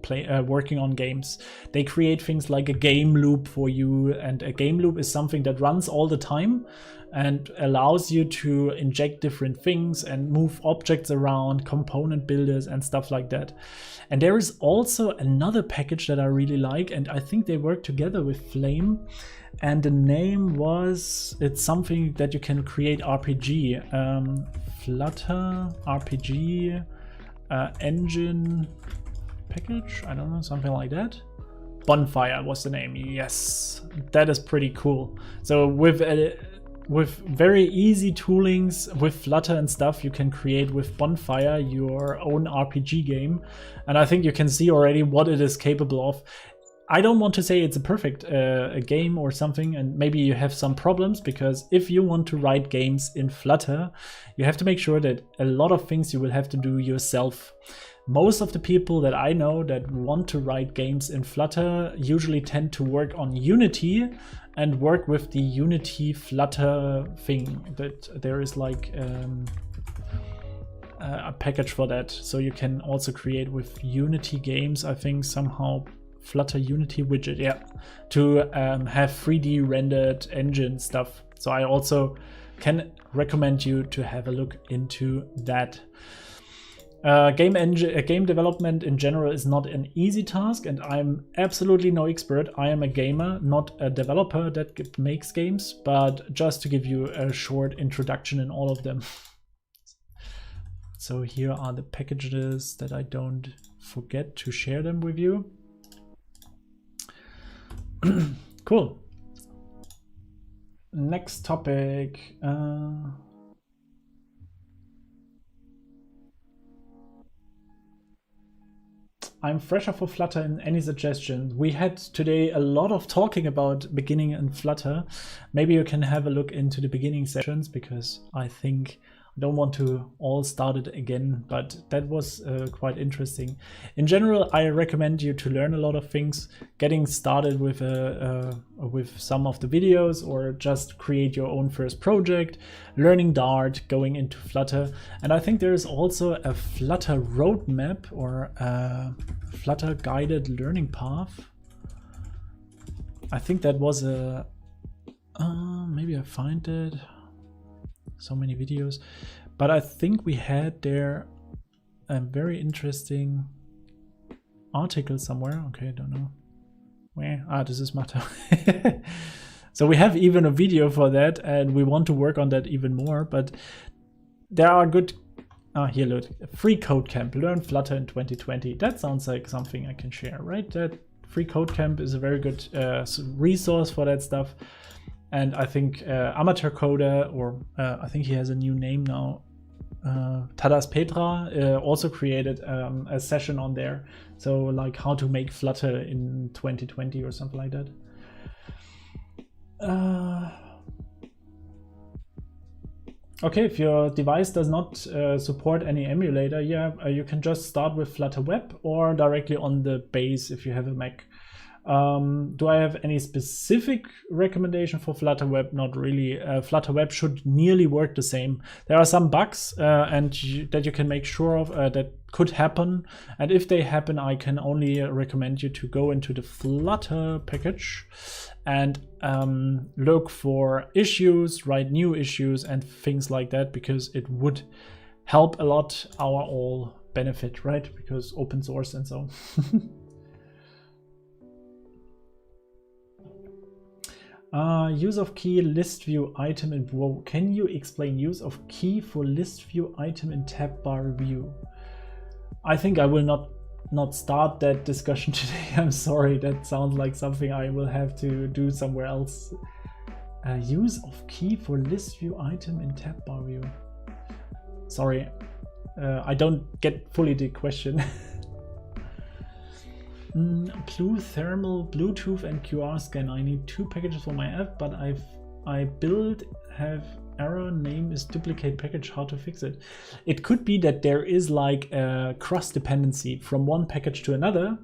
Speaker 1: working on games. They create things like a game loop for you, and a game loop is something that runs all the time and allows you to inject different things and move objects around, component builders and stuff like that. And there is also another package that I really like, and I think they work together with Flame, and the name it's something that you can create RPG. Flutter RPG engine package, I don't know, something like that. Bonfire was the name. Yes, that is pretty cool. So with very easy toolings with Flutter and stuff, you can create with Bonfire your own RPG game, and I think you can see already what it is capable of. I don't want to say it's a perfect game or something, and maybe you have some problems, because if you want to write games in Flutter, you have to make sure that a lot of things you will have to do yourself. Most of the people that I know that want to write games in Flutter usually tend to work on Unity and work with the Unity Flutter thing, that there is like a package for that. So you can also create with Unity games, I think somehow Flutter Unity widget, yeah, to have 3D rendered engine stuff. So I also can recommend you to have a look into that. Game development in general is not an easy task, and I'm absolutely no expert. I am a gamer, not a developer that makes games, but just to give you a short introduction in all of them. So here are the packages that I don't forget to share them with you. Cool. Next topic. I'm fresher for Flutter in any suggestions. We had today a lot of talking about beginning in Flutter. Maybe you can have a look into the beginning sessions, because I think I don't want to all start it again, but that was quite interesting. In general, I recommend you to learn a lot of things, getting started with some of the videos, or just create your own first project, learning Dart, going into Flutter. And I think there is also a Flutter roadmap, or a Flutter guided learning path. I think that was a, maybe I find it. So many videos, but I think we had there a very interesting article somewhere. Okay, I don't know where. This is Mahtab. So we have even a video for that, and we want to work on that even more. But there are good. Here, look, free code camp. Learn Flutter in 2020. That sounds like something I can share, right? That free code camp is a very good resource for that stuff. And I think Amateur Coder, or I think he has a new name now, Tadas Petra, also created a session on there. So like how to make Flutter in 2020 or something like that. Okay, if your device does not support any emulator, yeah, you can just start with Flutter Web or directly on the base if you have a Mac. Do I have any specific recommendation for Flutter Web? Not really. Flutter Web should nearly work the same. There are some bugs that you can make sure of that could happen. And if they happen, I can only recommend you to go into the Flutter package and look for issues, write new issues and things like that, because it would help a lot our all benefit, right? Because open source and so. Use of key list view item in Whoa. Can you explain use of key for list view item in tab bar view? I think I will not start that discussion today. I'm sorry, that sounds like something I will have to do somewhere else. Use of key for list view item in tab bar view. Sorry, I don't get fully the question. Blue thermal, Bluetooth and QR scan. I need 2 packages for my app, but I build have error, name is duplicate package, how to fix it? It could be that there is like a cross dependency from one package to another,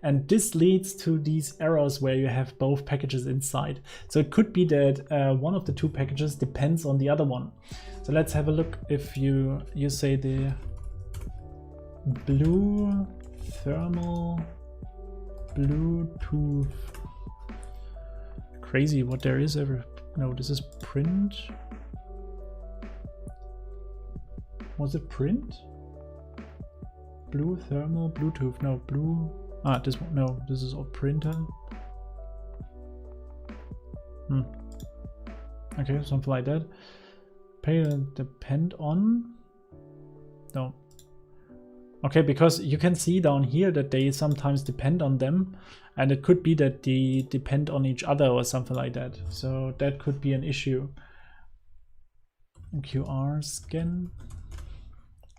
Speaker 1: and this leads to these errors where you have both packages inside. So it could be that one of the 2 packages depends on the other one. So let's have a look. If you say the blue thermal Bluetooth, crazy what there is ever. No, this is print. Was it print? Blue thermal Bluetooth. No, blue. Ah, this one. No, this is all printer. Okay, something like that. Pay depend on. No. Okay, because you can see down here that they sometimes depend on them, and it could be that they depend on each other or something like that. So that could be an issue. QR scan.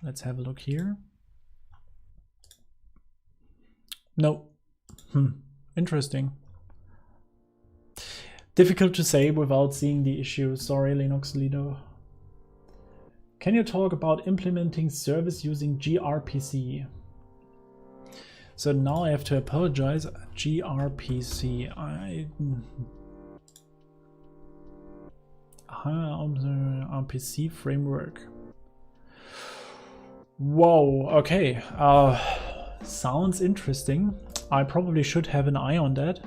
Speaker 1: Let's have a look here. No. Interesting. Difficult to say without seeing the issue. Sorry, Linux Lido. Can you talk about implementing service using gRPC? So now I have to apologize. gRPC. RPC framework. Whoa. Okay. Sounds interesting. I probably should have an eye on that.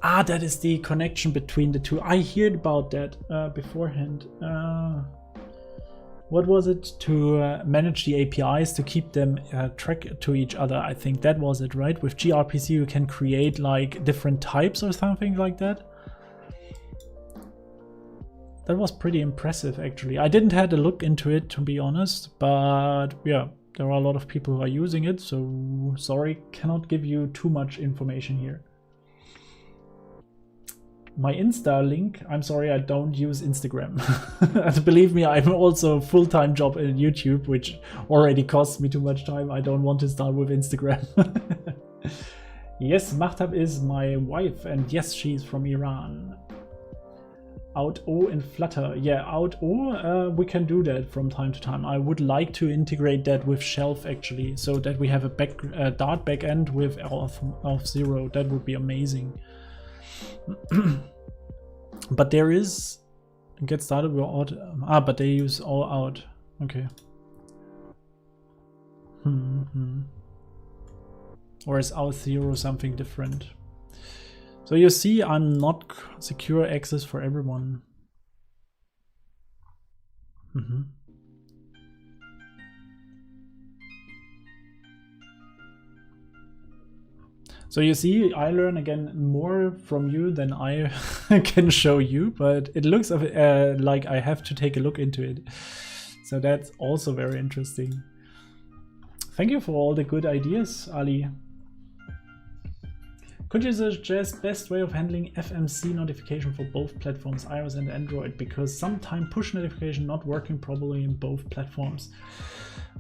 Speaker 1: Ah, that is the connection between the 2. I heard about that beforehand. What was it? To manage the APIs, to keep them track to each other. I think that was it, right? With gRPC you can create like different types or something like that. That was pretty impressive actually. I didn't have a look into it, to be honest, but yeah, there are a lot of people who are using it, so sorry, cannot give you too much information here. My Insta link, I'm sorry, I don't use Instagram. And believe me, I'm also a full-time job in YouTube, which already costs me too much time. I don't want to start with Instagram. Yes, Mahtab is my wife, and yes, she's from Iran. Out O in Flutter. Yeah, out O, we can do that from time to time. I would like to integrate that with Shelf actually, so that we have a Dart backend with Auth0. That would be amazing. But there is get started with out. But they use all out. Okay. Or is Auth0 something different? So you see, I'm not secure access for everyone. So you see, I learn again more from you than I can show you, but it looks like I have to take a look into it. So that's also very interesting. Thank you for all the good ideas, Ali. Could you suggest best way of handling FMC notification for both platforms, iOS and Android? Because sometimes push notification not working properly in both platforms.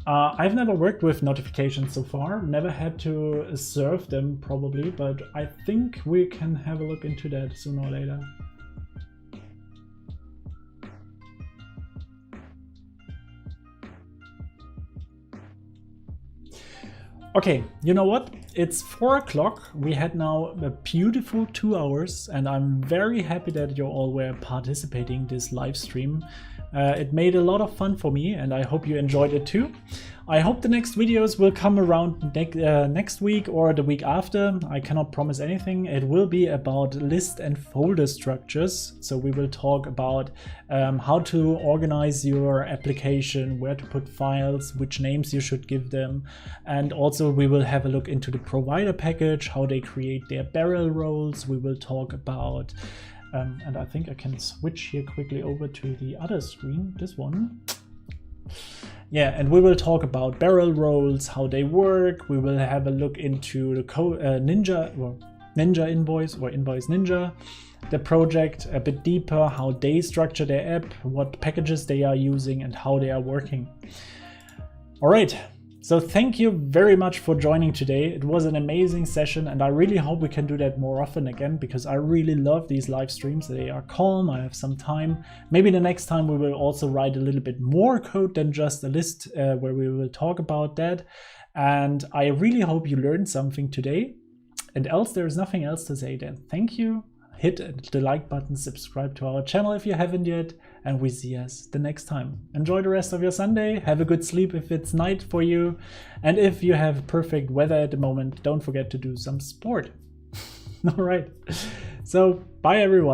Speaker 1: I've never worked with notifications so far, never had to serve them probably, but I think we can have a look into that sooner or later. Okay, you know what? It's 4 o'clock. We had now a beautiful 2 hours, and I'm very happy that you all were participating in this live stream. It made a lot of fun for me, and I hope you enjoyed it too. I hope the next videos will come around next week or the week after. I cannot promise anything. It will be about list and folder structures. So we will talk about how to organize your application, where to put files, which names you should give them. And also we will have a look into the provider package, how they create their barrel roles. We will talk about and I think I can switch here quickly over to the other screen, this one. Yeah, and we will talk about barrel roles, how they work. We will have a look into the Ninja Invoice or Invoice Ninja, the project a bit deeper, how they structure their app, what packages they are using, and how they are working. All right. So thank you very much for joining today. It was an amazing session, and I really hope we can do that more often again, because I really love these live streams. They are calm, I have some time. Maybe the next time we will also write a little bit more code than just a list where we will talk about that. And I really hope you learned something today. And else there is nothing else to say then. Thank you. Hit the like button, subscribe to our channel if you haven't yet, and we see us the next time. Enjoy the rest of your Sunday, have a good sleep if it's night for you, and if you have perfect weather at the moment, don't forget to do some sport. All right, so bye everyone.